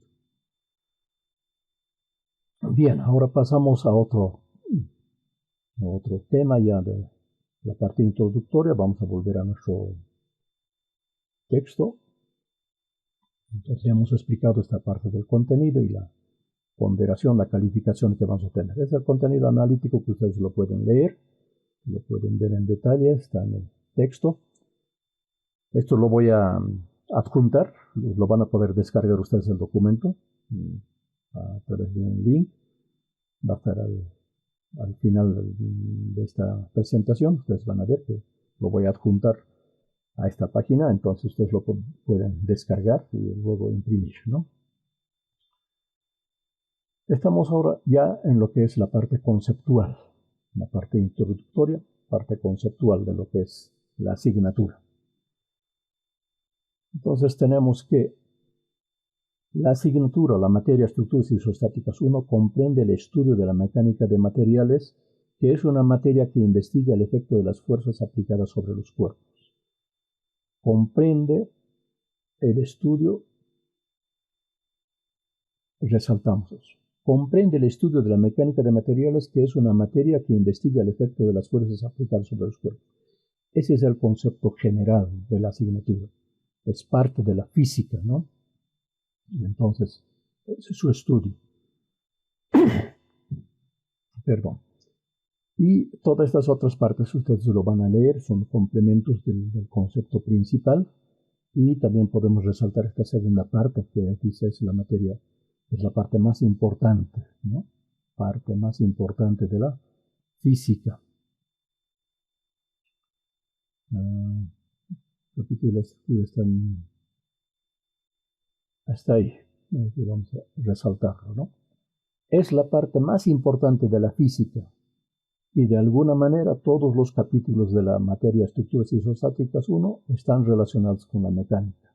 Bien, ahora pasamos a otro tema ya de la parte introductoria. Vamos a volver a nuestro texto. Entonces ya hemos explicado esta parte del contenido y la ponderación, la calificación que vamos a tener. Es el contenido analítico que ustedes lo pueden leer, lo pueden ver en detalle, está en el texto. Esto lo voy a adjuntar, lo van a poder descargar ustedes el documento a través de un link. Va a estar al final de esta presentación. Ustedes van a ver que lo voy a adjuntar a esta página, entonces ustedes lo pueden descargar y luego imprimir, ¿no? Estamos ahora ya en lo que es la parte conceptual, la parte introductoria, parte conceptual de lo que es la asignatura. Entonces tenemos que la asignatura, la materia estructuras isostáticas 1, comprende el estudio de la mecánica de materiales, que es una materia que investiga el efecto de las fuerzas aplicadas sobre los cuerpos. Comprende el estudio, resaltamos eso, comprende el estudio de la mecánica de materiales, que es una materia que investiga el efecto de las fuerzas aplicadas sobre los cuerpos. Ese es el concepto general de la asignatura. Es parte de la física, ¿no? Y entonces, ese es su estudio. perdón. Y todas estas otras partes ustedes lo van a leer, son complementos del concepto principal. Y también podemos resaltar esta segunda parte, que dice es la materia, es la parte más importante, ¿no? Parte más importante de la física. Capítulos están hasta ahí. Aquí vamos a resaltarlo, ¿no? Es la parte más importante de la física. Y de alguna manera todos los capítulos de la materia estructuras isostáticas 1 están relacionados con la mecánica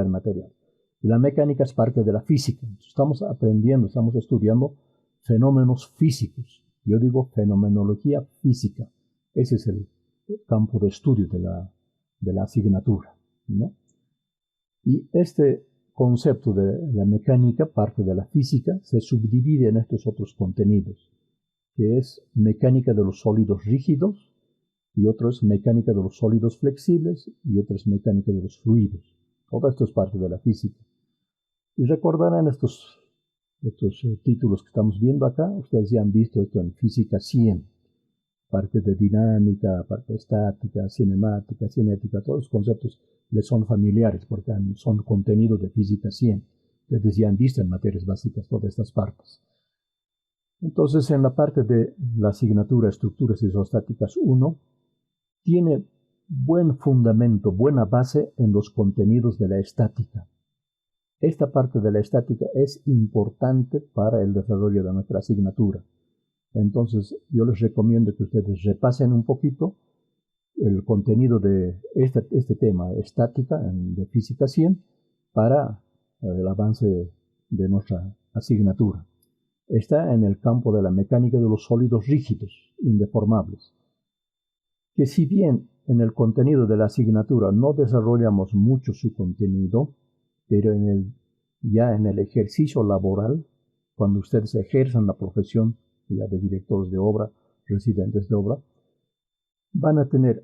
del material. Y la mecánica es parte de la física. Estamos aprendiendo, estamos estudiando fenómenos físicos. Yo digo fenomenología física. Ese es el campo de estudio de la asignatura, ¿no? Y este concepto de la mecánica, parte de la física, se subdivide en estos otros contenidos, que es mecánica de los sólidos rígidos, y otro es mecánica de los sólidos flexibles, y otro es mecánica de los fluidos. Todo esto es parte de la física. Y recordarán estos títulos que estamos viendo acá, ustedes ya han visto esto en Física 100, parte de dinámica, parte estática, cinemática, cinética, todos los conceptos les son familiares porque son contenidos de Física 100. Ustedes ya han visto en materias básicas todas estas partes. Entonces, en la parte de la asignatura Estructuras Isostáticas 1, tiene buen fundamento, buena base en los contenidos de la estática. Esta parte de la estática es importante para el desarrollo de nuestra asignatura. Entonces, yo les recomiendo que ustedes repasen un poquito el contenido de este tema, estática, de Física 100, para el avance de nuestra asignatura. Está en el campo de la mecánica de los sólidos rígidos, indeformables, que si bien en el contenido de la asignatura no desarrollamos mucho su contenido, pero ya en el ejercicio laboral, cuando ustedes ejerzan la profesión ya de directores de obra, residentes de obra, van a tener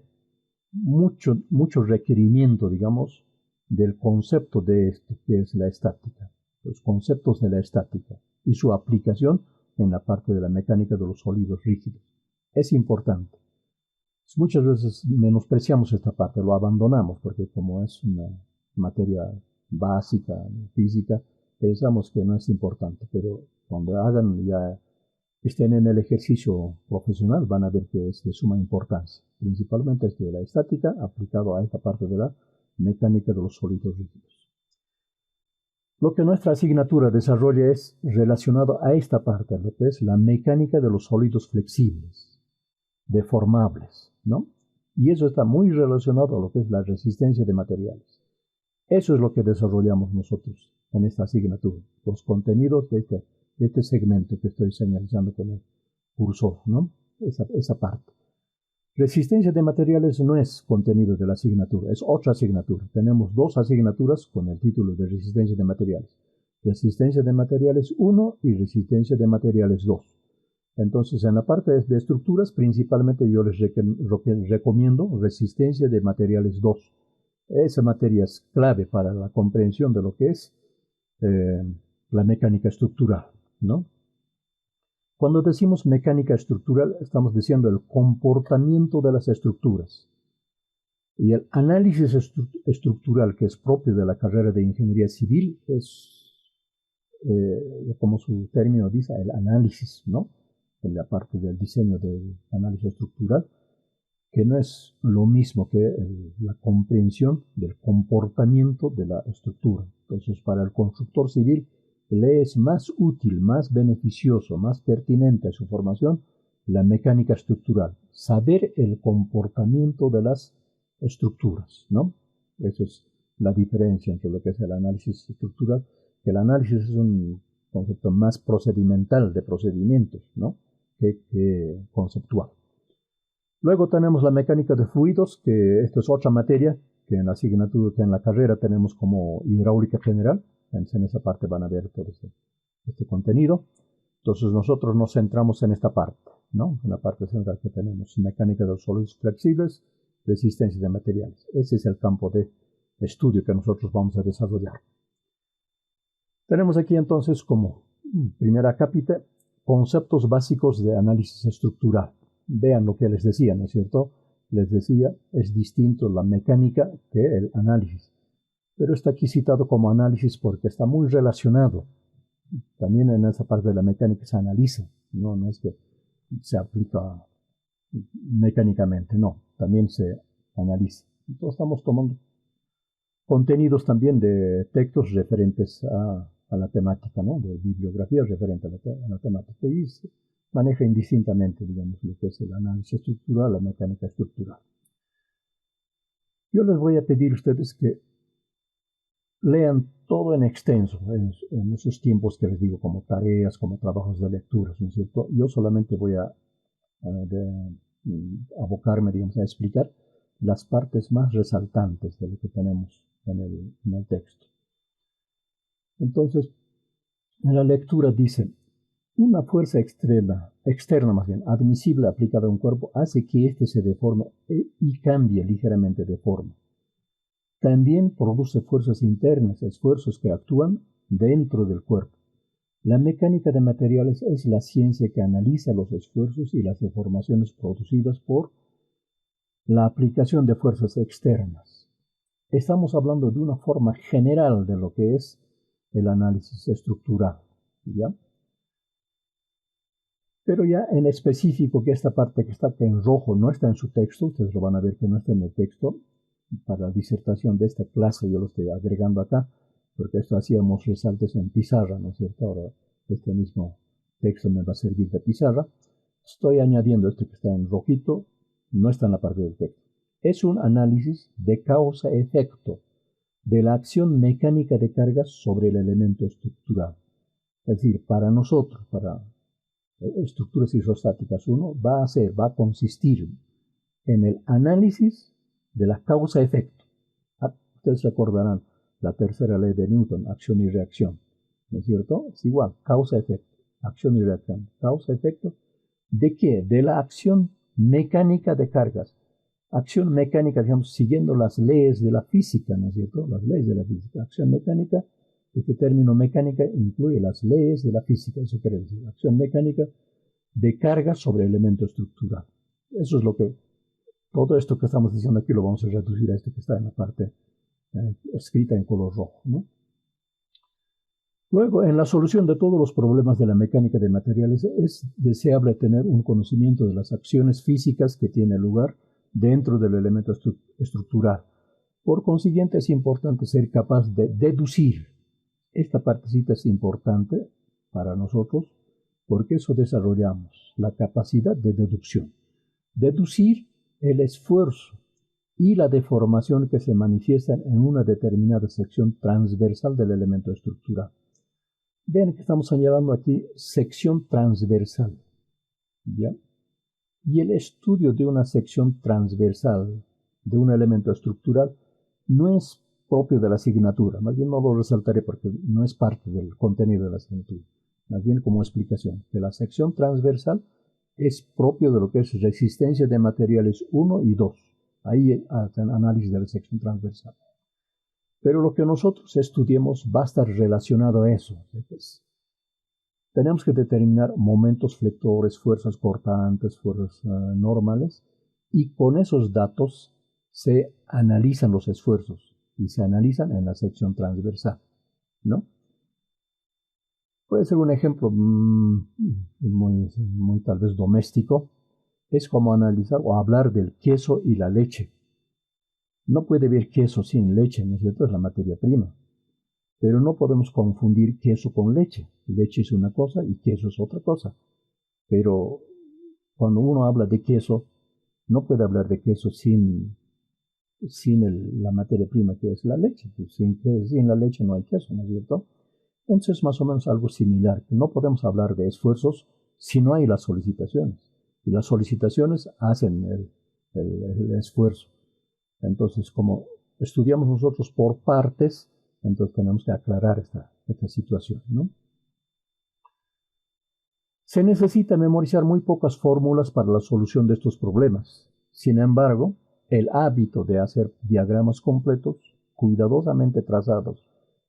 mucho requerimiento, digamos, del concepto de esto, que es la estática, los conceptos de la estática y su aplicación en la parte de la mecánica de los sólidos rígidos. Es importante. Muchas veces menospreciamos esta parte, lo abandonamos, porque como es una materia básica, física, pensamos que no es importante, pero cuando estén en el ejercicio profesional, van a ver que es de suma importancia, principalmente esto de la estática aplicado a esta parte de la mecánica de los sólidos rígidos. Lo que nuestra asignatura desarrolla es relacionado a esta parte, lo que es la mecánica de los sólidos flexibles, deformables, ¿no? Y eso está muy relacionado a lo que es la resistencia de materiales. Eso es lo que desarrollamos nosotros en esta asignatura, los contenidos de este segmento que estoy señalizando con el cursor, ¿no? Esa parte. Resistencia de materiales no es contenido de la asignatura, es otra asignatura. Tenemos dos asignaturas con el título de resistencia de materiales. Resistencia de materiales 1 y resistencia de materiales 2. Entonces, en la parte de estructuras, principalmente yo les recomiendo resistencia de materiales 2. Esa materia es clave para la comprensión de lo que es la mecánica estructural, ¿no? Cuando decimos mecánica estructural, estamos diciendo el comportamiento de las estructuras. Y el análisis estructural, que es propio de la carrera de ingeniería civil, es, como su término dice, el análisis, ¿no? En la parte del diseño del análisis estructural, que no es lo mismo que la comprensión del comportamiento de la estructura. Entonces, para el constructor civil, le es más útil, más beneficioso, más pertinente a su formación la mecánica estructural, saber el comportamiento de las estructuras, ¿no? Esa es la diferencia entre lo que es el análisis estructural, que el análisis es un concepto más procedimental de procedimientos, ¿no? que conceptual. Luego tenemos la mecánica de fluidos, que esto es otra materia que en la asignatura, que en la carrera tenemos como hidráulica general. En esa parte van a ver todo este contenido. Entonces nosotros nos centramos en esta parte, ¿no? En la parte central que tenemos mecánica de los sólidos flexibles, resistencia de materiales. Ese es el campo de estudio que nosotros vamos a desarrollar. Tenemos aquí entonces como primera cápita conceptos básicos de análisis estructural. Vean lo que les decía, ¿no es cierto? Les decía, es distinto la mecánica que el análisis. Pero está aquí citado como análisis porque está muy relacionado. También en esa parte de la mecánica se analiza, no es que se aplica mecánicamente, no, también se analiza. Entonces estamos tomando contenidos también de textos referentes a la temática, ¿no? De bibliografía referente a la temática, y se maneja indistintamente, digamos, lo que es el análisis estructural, la mecánica estructural. Yo les voy a pedir a ustedes que lean todo en extenso, en esos tiempos que les digo, como tareas, como trabajos de lecturas, ¿no es cierto? Yo solamente voy a abocarme, digamos, a explicar las partes más resaltantes de lo que tenemos en el texto. Entonces, en la lectura dice, una fuerza externa más bien, admisible aplicada a un cuerpo, hace que éste se deforme y cambie ligeramente de forma. También produce fuerzas internas, esfuerzos que actúan dentro del cuerpo. La mecánica de materiales es la ciencia que analiza los esfuerzos y las deformaciones producidas por la aplicación de fuerzas externas. Estamos hablando de una forma general de lo que es el análisis estructural, ¿ya? Pero ya en específico, que esta parte que está en rojo no está en su texto, ustedes lo van a ver que no está en el texto, para la disertación de esta clase yo lo estoy agregando acá, porque esto hacíamos resaltes en pizarra, ¿no es cierto? Ahora este mismo texto me va a servir de pizarra. Estoy añadiendo esto que está en rojito, no está en la parte del texto. Es un análisis de causa-efecto de la acción mecánica de cargas sobre el elemento estructural. Es decir, para nosotros, para estructuras isostáticas 1, va a consistir en el análisis de la causa-efecto. Ustedes recordarán la tercera ley de Newton, acción y reacción, ¿no es cierto? Es igual, causa-efecto, acción y reacción. Causa-efecto, ¿de qué? De la acción mecánica de cargas. Acción mecánica, digamos, siguiendo las leyes de la física, ¿no es cierto? Las leyes de la física. Acción mecánica, este término mecánica incluye las leyes de la física, eso quiere decir, acción mecánica de cargas sobre elemento estructural. Eso es lo que, todo esto que estamos diciendo aquí lo vamos a reducir a esto que está en la parte escrita en color rojo, ¿no? Luego, en la solución de todos los problemas de la mecánica de materiales, es deseable tener un conocimiento de las acciones físicas que tienen lugar dentro del elemento estructural. Por consiguiente, es importante ser capaz de deducir. Esta partecita es importante para nosotros porque eso desarrollamos la capacidad de deducción. Deducir el esfuerzo y la deformación que se manifiestan en una determinada sección transversal del elemento estructural. Vean que estamos señalando aquí sección transversal, ¿ya? Y el estudio de una sección transversal de un elemento estructural no es propio de la asignatura, más bien no lo resaltaré porque no es parte del contenido de la asignatura, más bien como explicación, que la sección transversal es propio de lo que es resistencia de materiales 1 y 2. Ahí hacen análisis de la sección transversal. Pero lo que nosotros estudiemos va a estar relacionado a eso. Tenemos que determinar momentos flectores, fuerzas cortantes, fuerzas normales, y con esos datos se analizan los esfuerzos y se analizan en la sección transversal, ¿no? Puede ser un ejemplo muy tal vez doméstico. Es como analizar o hablar del queso y la leche. No puede haber queso sin leche, ¿no es cierto? Es la materia prima. Pero no podemos confundir queso con leche. Leche es una cosa y queso es otra cosa. Pero cuando uno habla de queso, no puede hablar de queso sin la materia prima que es la leche. Sin la leche no hay queso, ¿no es cierto? Entonces, más o menos algo similar. No podemos hablar de esfuerzos si no hay las solicitaciones. Y las solicitaciones hacen el esfuerzo. Entonces, como estudiamos nosotros por partes, entonces tenemos que aclarar esta situación, ¿no? Se necesita memorizar muy pocas fórmulas para la solución de estos problemas. Sin embargo, el hábito de hacer diagramas completos, cuidadosamente trazados,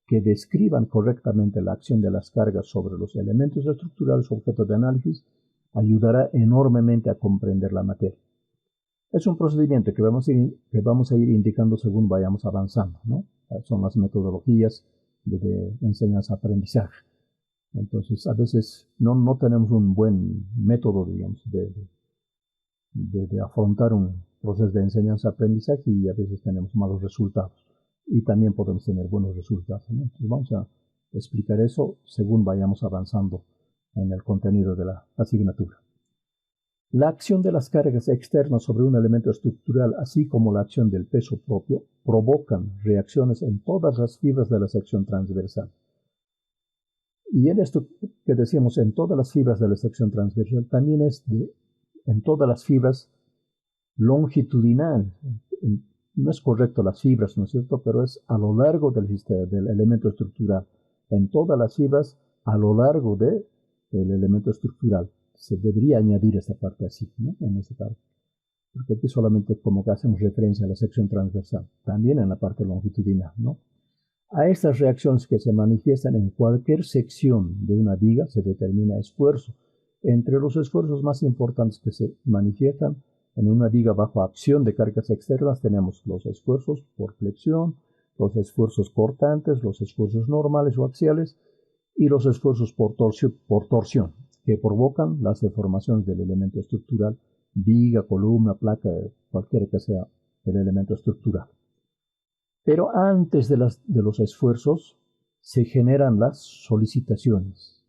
que describan correctamente la acción de las cargas sobre los elementos estructurales objeto de análisis ayudará enormemente a comprender la materia. Es un procedimiento que vamos a ir indicando según vayamos avanzando, ¿no? Son las metodologías de enseñanza-aprendizaje. Entonces, a veces no tenemos un buen método, digamos, de afrontar un proceso de enseñanza-aprendizaje y a veces tenemos malos resultados. Y también podemos tener buenos resultados, ¿no? Entonces, vamos a explicar eso según vayamos avanzando en el contenido de la asignatura. La acción de las cargas externas sobre un elemento estructural, así como la acción del peso propio, provocan reacciones en todas las fibras de la sección transversal. Y en esto que decíamos, en todas las fibras de la sección transversal, también es en todas las fibras longitudinales. No es correcto las fibras, ¿no es cierto? Pero es a lo largo del elemento estructural. En todas las fibras, a lo largo del elemento estructural. Se debería añadir esta parte así, ¿no? En esta parte. Porque aquí solamente como que hacemos referencia a la sección transversal. También en la parte longitudinal, ¿no? A estas reacciones que se manifiestan en cualquier sección de una viga se determina esfuerzo. Entre los esfuerzos más importantes que se manifiestan en una viga bajo acción de cargas externas tenemos los esfuerzos por flexión, los esfuerzos cortantes, los esfuerzos normales o axiales y los esfuerzos por torsión que provocan las deformaciones del elemento estructural, viga, columna, placa, cualquiera que sea el elemento estructural. Pero antes de los esfuerzos se generan las solicitaciones.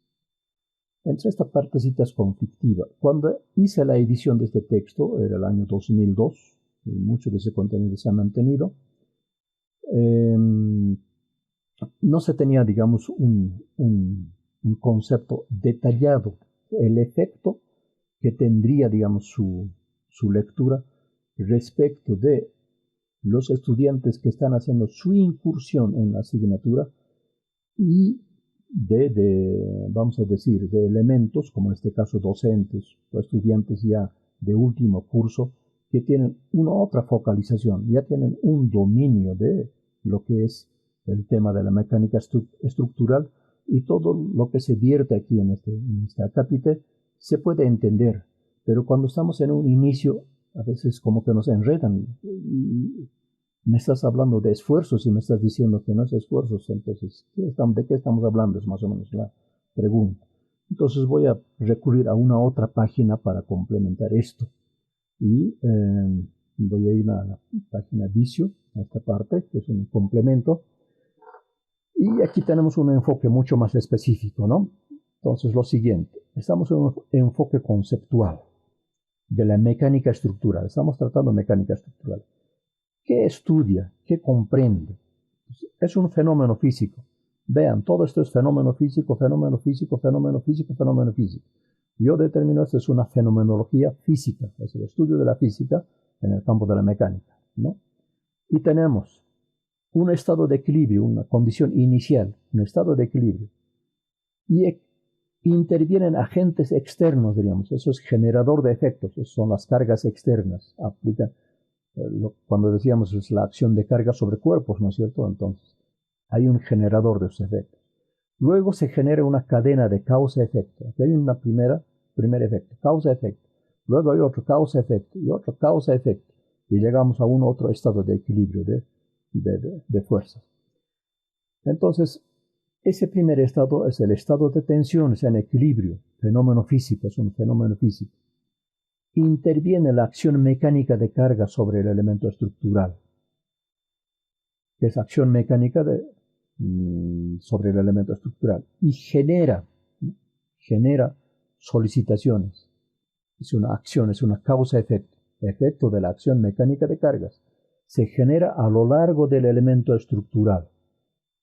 Entre esta partecita es conflictiva. Cuando hice la edición de este texto, era el año 2002, y mucho de ese contenido se ha mantenido, no se tenía, digamos, un concepto detallado, el efecto que tendría, digamos, su lectura respecto de los estudiantes que están haciendo su incursión en la asignatura y vamos a decir, de elementos, como en este caso docentes o estudiantes ya de último curso, que tienen una otra focalización, ya tienen un dominio de lo que es el tema de la mecánica estructural y todo lo que se vierte aquí en este acápite se puede entender, pero cuando estamos en un inicio, a veces como que nos enredan. Me estás hablando de esfuerzos y me estás diciendo que no es esfuerzos, entonces, ¿de qué estamos hablando? Es más o menos la pregunta. Entonces voy a recurrir a una otra página para complementar esto. Y voy a ir a la página vicio, a esta parte, que es un complemento. Y aquí tenemos un enfoque mucho más específico, ¿no? Entonces, lo siguiente, estamos en un enfoque conceptual de la mecánica estructural. Estamos tratando mecánica estructural. ¿Qué estudia? ¿Qué comprende? Es un fenómeno físico. Vean, todo esto es fenómeno físico, fenómeno físico, fenómeno físico, fenómeno físico. Yo determino esto es una fenomenología física, es el estudio de la física en el campo de la mecánica, ¿no? Y tenemos un estado de equilibrio, una condición inicial, un estado de equilibrio. Y intervienen agentes externos, diríamos, eso es generador de efectos, eso son las cargas externas, aplican. Cuando decíamos es la acción de carga sobre cuerpos, ¿no es cierto? Entonces, hay un generador de esos efectos. Luego se genera una cadena de causa-efecto. Aquí hay un primer efecto, causa-efecto. Luego hay otro causa-efecto y otro causa-efecto. Y llegamos a un otro estado de equilibrio de fuerzas. Entonces, ese primer estado es el estado de tensión, es en equilibrio, fenómeno físico, es un fenómeno físico. Interviene la acción mecánica de carga sobre el elemento estructural, que es acción mecánica sobre el elemento estructural, y genera solicitaciones. Es una acción, es una causa-efecto, efecto de la acción mecánica de cargas. Se genera a lo largo del elemento estructural.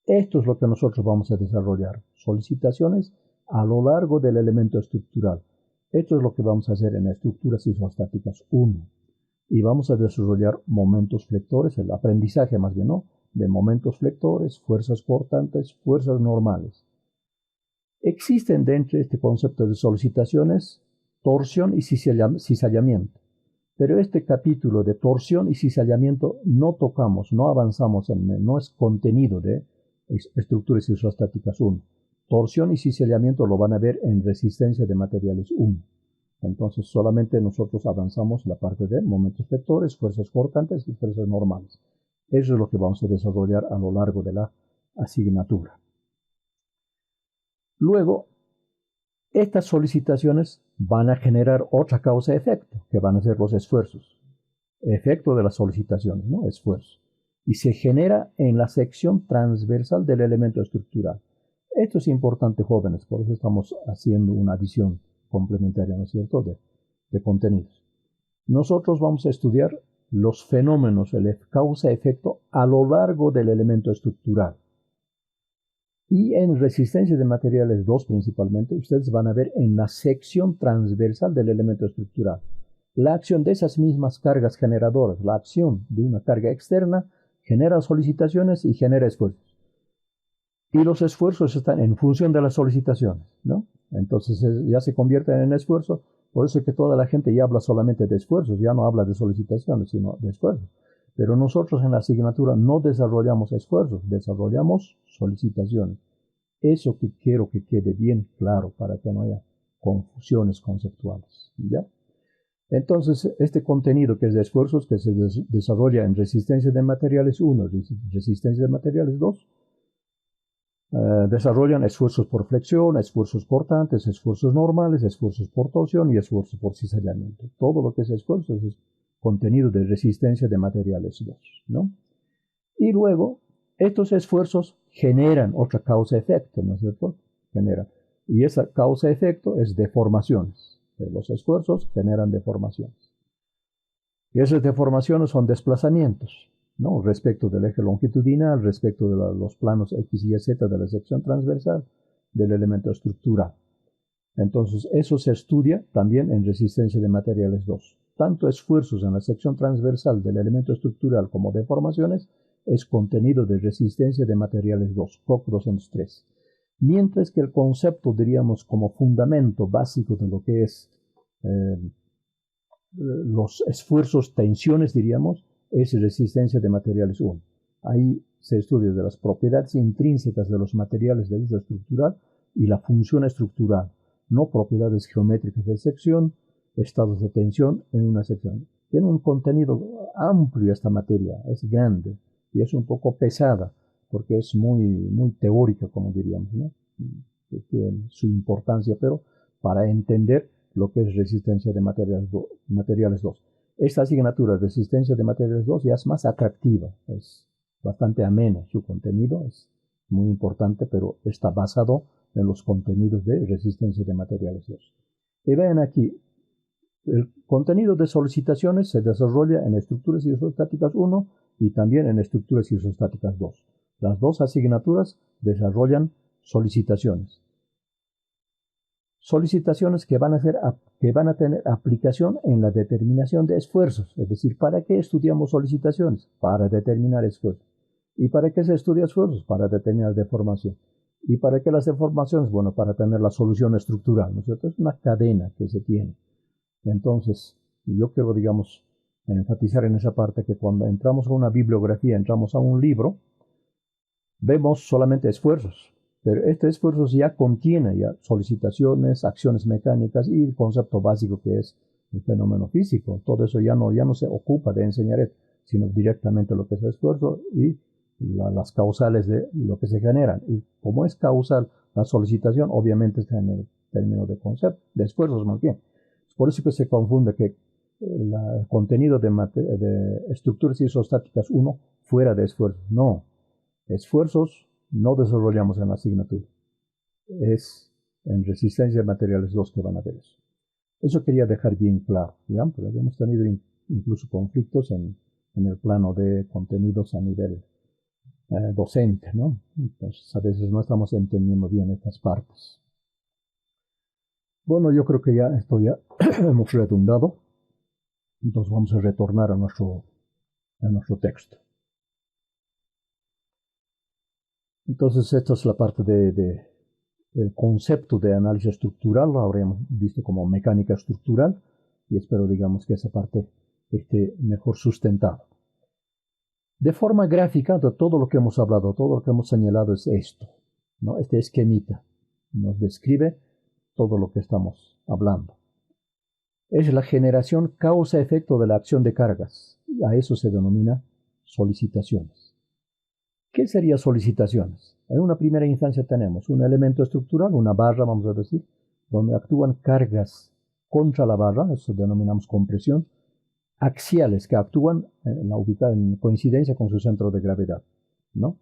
Esto es lo que nosotros vamos a desarrollar, solicitaciones a lo largo del elemento estructural. Esto es lo que vamos a hacer en estructuras isostáticas 1. Y vamos a desarrollar momentos flectores, el aprendizaje más bien, ¿no? De momentos flectores, fuerzas cortantes, fuerzas normales. Existen dentro de este concepto de solicitaciones torsión y cizallamiento. Pero este capítulo de torsión y cizallamiento no tocamos, no avanzamos no es contenido de estructuras isostáticas 1. Torsión y ciselamiento lo van a ver en resistencia de materiales 1. Entonces solamente nosotros avanzamos la parte de momentos vectores, fuerzas cortantes y fuerzas normales. Eso es lo que vamos a desarrollar a lo largo de la asignatura. Luego, estas solicitaciones van a generar otra causa-efecto, que van a ser los esfuerzos. Efecto de las solicitaciones, ¿no? Esfuerzo. Y se genera en la sección transversal del elemento estructural. Esto es importante, jóvenes, por eso estamos haciendo una adición complementaria, ¿no es cierto?, de contenidos. Nosotros vamos a estudiar los fenómenos, el causa-efecto a lo largo del elemento estructural. Y en resistencia de materiales 2 principalmente, ustedes van a ver en la sección transversal del elemento estructural la acción de esas mismas cargas generadoras. La acción de una carga externa genera solicitaciones y genera esfuerzos. Y los esfuerzos están en función de las solicitaciones, ¿no? Entonces ya se convierten en esfuerzos. Por eso es que toda la gente ya habla solamente de esfuerzos, ya no habla de solicitaciones, sino de esfuerzos. Pero nosotros en la asignatura no desarrollamos esfuerzos, desarrollamos solicitaciones. Eso que quiero que quede bien claro para que no haya confusiones conceptuales, ¿ya? Entonces, este contenido que es de esfuerzos, que se desarrolla en resistencia de materiales 1, resistencia de materiales 2, desarrollan esfuerzos por flexión, esfuerzos cortantes, esfuerzos normales, esfuerzos por torsión y esfuerzos por cizallamiento. Todo lo que es esfuerzo es contenido de resistencia de materiales 2, ¿no? Y luego, estos esfuerzos generan otra causa-efecto, ¿no es cierto? Y esa causa-efecto es deformaciones. Los esfuerzos generan deformaciones. Y esas deformaciones son desplazamientos, ¿no? Respecto del eje longitudinal, respecto de los planos X y Z de la sección transversal del elemento estructural. Entonces, eso se estudia también en resistencia de materiales 2. Tanto esfuerzos en la sección transversal del elemento estructural como deformaciones es contenido de resistencia de materiales 2, COC 203. Mientras que el concepto, diríamos, como fundamento básico de lo que es los esfuerzos, tensiones, diríamos, es resistencia de materiales 1. Ahí se estudia de las propiedades intrínsecas de los materiales de uso estructural y la función estructural, no propiedades geométricas de sección, estados de tensión en una sección. Tiene un contenido amplio esta materia, es grande y es un poco pesada, porque es muy teórica, como diríamos, ¿no? Tiene su importancia, pero para entender lo que es resistencia de materiales 2. Esta asignatura, resistencia de materiales 2, ya es más atractiva, es bastante ameno su contenido, es muy importante, pero está basado en los contenidos de resistencia de materiales 2. Y vean aquí, el contenido de solicitaciones se desarrolla en estructuras isostáticas 1 y también en estructuras isostáticas 2. Las dos asignaturas desarrollan solicitaciones. Solicitaciones que van a tener aplicación en la determinación de esfuerzos. Es decir, ¿para qué estudiamos solicitaciones? Para determinar esfuerzos. ¿Y para qué se estudia esfuerzos? Para determinar deformación. ¿Y para qué las deformaciones? Bueno, para tener la solución estructural, ¿no es cierto? Es una cadena que se tiene. Entonces, yo quiero, digamos, enfatizar en esa parte que cuando entramos a una bibliografía, entramos a un libro, vemos solamente esfuerzos. Pero este esfuerzo ya contiene solicitaciones, acciones mecánicas y el concepto básico que es el fenómeno físico. Todo eso ya no se ocupa de enseñar esto, sino directamente lo que es el esfuerzo y las causales de lo que se generan. Y como es causal, la solicitación obviamente está en el término de concepto, de esfuerzos más bien. Por eso que se confunde que el contenido de estructuras isostáticas 1 fuera de esfuerzos. No, esfuerzos no desarrollamos en la asignatura. Es en resistencia de materiales 2 que van a ver eso. Eso quería dejar bien claro, ¿ya? Porque hemos tenido incluso conflictos en el plano de contenidos a nivel docente, ¿no? Entonces, a veces no estamos entendiendo bien estas partes. Bueno, yo creo que ya esto ya hemos redundado. Entonces vamos a retornar a nuestro texto. Entonces, esta es la parte del concepto de análisis estructural, lo habríamos visto como mecánica estructural, y espero, digamos, que esa parte esté mejor sustentada. De forma gráfica, de todo lo que hemos hablado, todo lo que hemos señalado es esto, ¿no? Este esquemita nos describe todo lo que estamos hablando. Es la generación causa-efecto de la acción de cargas. A eso se denomina solicitaciones. ¿Qué serían solicitaciones? En una primera instancia tenemos un elemento estructural, una barra, vamos a decir, donde actúan cargas contra la barra, eso denominamos compresión, axiales que actúan en coincidencia con su centro de gravedad, ¿no?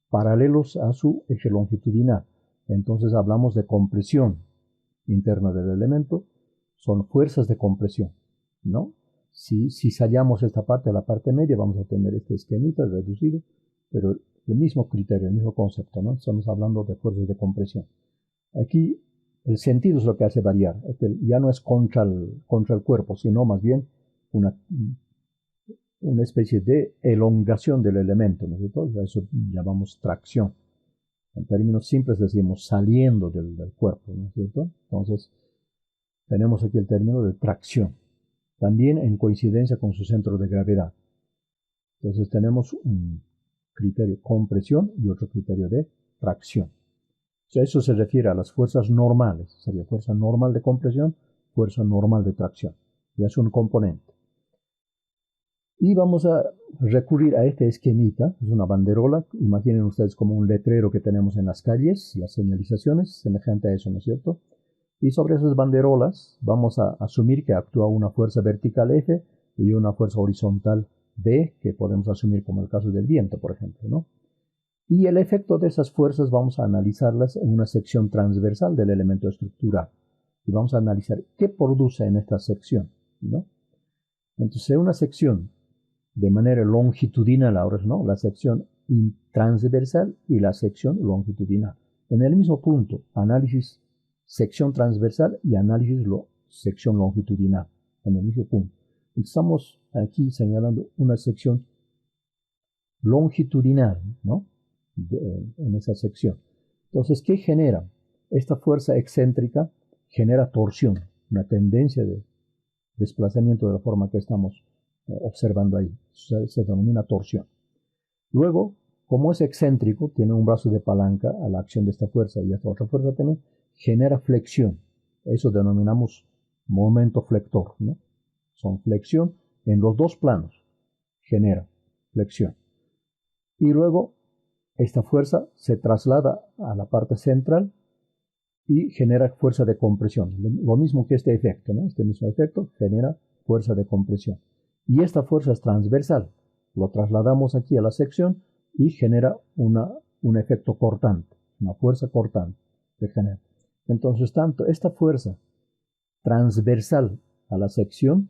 Paralelos a su eje longitudinal. Entonces hablamos de compresión interna del elemento, son fuerzas de compresión, ¿no? Si hallamos esta parte, la parte media, vamos a tener este esquemita reducido, pero el mismo criterio, el mismo concepto, ¿no? Estamos hablando de fuerzas de compresión. Aquí el sentido es lo que hace variar. Ya no es contra el cuerpo, sino más bien una especie de elongación del elemento, ¿no es cierto? A eso llamamos tracción. En términos simples decimos saliendo del cuerpo, ¿no es cierto? Entonces, tenemos aquí el término de tracción, también en coincidencia con su centro de gravedad. Entonces tenemos un criterio compresión y otro criterio de tracción. O sea, eso se refiere a las fuerzas normales, sería fuerza normal de compresión, fuerza normal de tracción, y es un componente. Y vamos a recurrir a este esquemita, es una banderola, imaginen ustedes como un letrero que tenemos en las calles, las señalizaciones, semejante a eso, ¿no es cierto? Y sobre esas banderolas vamos a asumir que actúa una fuerza vertical F y una fuerza horizontal B, que podemos asumir como el caso del viento, por ejemplo, ¿no? Y el efecto de esas fuerzas vamos a analizarlas en una sección transversal del elemento estructural. Y vamos a analizar qué produce en esta sección, ¿no? Entonces, una sección de manera longitudinal ahora, ¿no? La sección transversal y la sección longitudinal. En el mismo punto, análisis sección transversal y análisis sección longitudinal, en el mismo punto. Estamos aquí señalando una sección longitudinal, ¿no? En esa sección. Entonces, ¿qué genera? Esta fuerza excéntrica genera torsión, una tendencia de desplazamiento de la forma que estamos observando ahí. Se denomina torsión. Luego, como es excéntrico, tiene un brazo de palanca a la acción de esta fuerza y esta otra fuerza también, genera flexión. Eso denominamos momento flector, ¿no? Son flexión en los dos planos. Genera flexión. Y luego, esta fuerza se traslada a la parte central y genera fuerza de compresión. Lo mismo que este efecto, ¿no? Este mismo efecto genera fuerza de compresión. Y esta fuerza es transversal. Lo trasladamos aquí a la sección y genera un efecto cortante, una fuerza cortante que genera. Entonces, tanto esta fuerza transversal a la sección,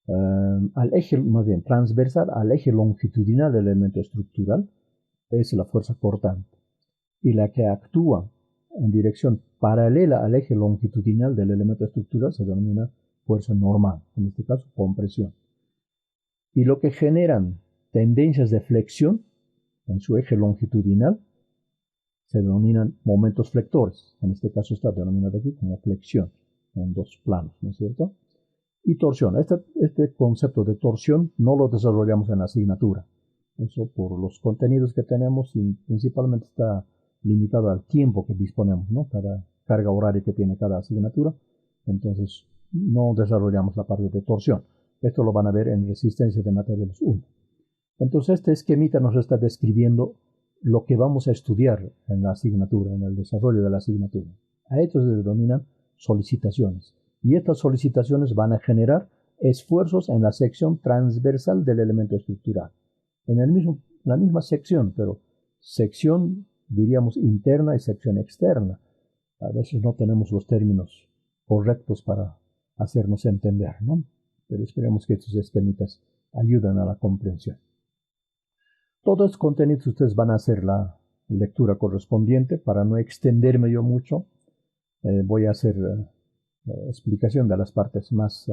al eje, más bien, transversal al eje longitudinal del elemento estructural, es la fuerza cortante. Y la que actúa en dirección paralela al eje longitudinal del elemento estructural se denomina fuerza normal, en este caso compresión. Y lo que generan tendencias de flexión en su eje longitudinal se denominan momentos flectores. En este caso está denominado aquí como flexión en dos planos, ¿no es cierto? Y torsión. Este concepto de torsión no lo desarrollamos en la asignatura. Eso por los contenidos que tenemos y principalmente está limitado al tiempo que disponemos, ¿no? Cada carga horaria que tiene cada asignatura. Entonces no desarrollamos la parte de torsión. Esto lo van a ver en resistencia de materiales 1. Entonces este esquemita nos está describiendo lo que vamos a estudiar en la asignatura, en el desarrollo de la asignatura. A esto se denominan solicitaciones. Y estas solicitaciones van a generar esfuerzos en la sección transversal del elemento estructural. En la misma sección, pero sección, diríamos, interna y sección externa. A veces no tenemos los términos correctos para hacernos entender, ¿no? Pero esperemos que estos esquemitas ayuden a la comprensión. Todos estos contenidos ustedes van a hacer la lectura correspondiente. Para no extenderme yo mucho, voy a hacer explicación de las partes más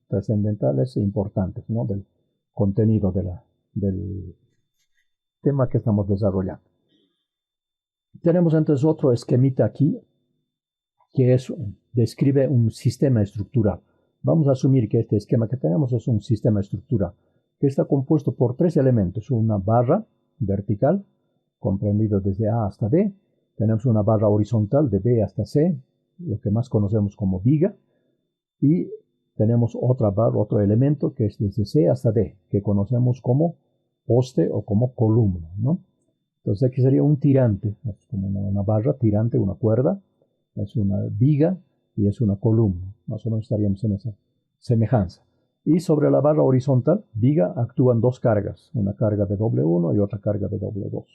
trascendentales e importantes, ¿no? Del contenido del tema que estamos desarrollando. Tenemos entonces otro esquemita aquí que describe un sistema estructural. Vamos a asumir que este esquema que tenemos es un sistema estructural. que está compuesto por tres elementos. Una barra vertical, comprendida desde A hasta D. Tenemos una barra horizontal de B hasta C, lo que más conocemos como viga. Y tenemos otra barra, otro elemento que es desde C hasta D, que conocemos como poste o como columna, ¿no? Entonces aquí sería un tirante, es como una barra tirante, una cuerda, es una viga y es una columna. Más o menos estaríamos en esa semejanza. Y sobre la barra horizontal, viga, actúan dos cargas, una carga de W1 y otra carga de W2.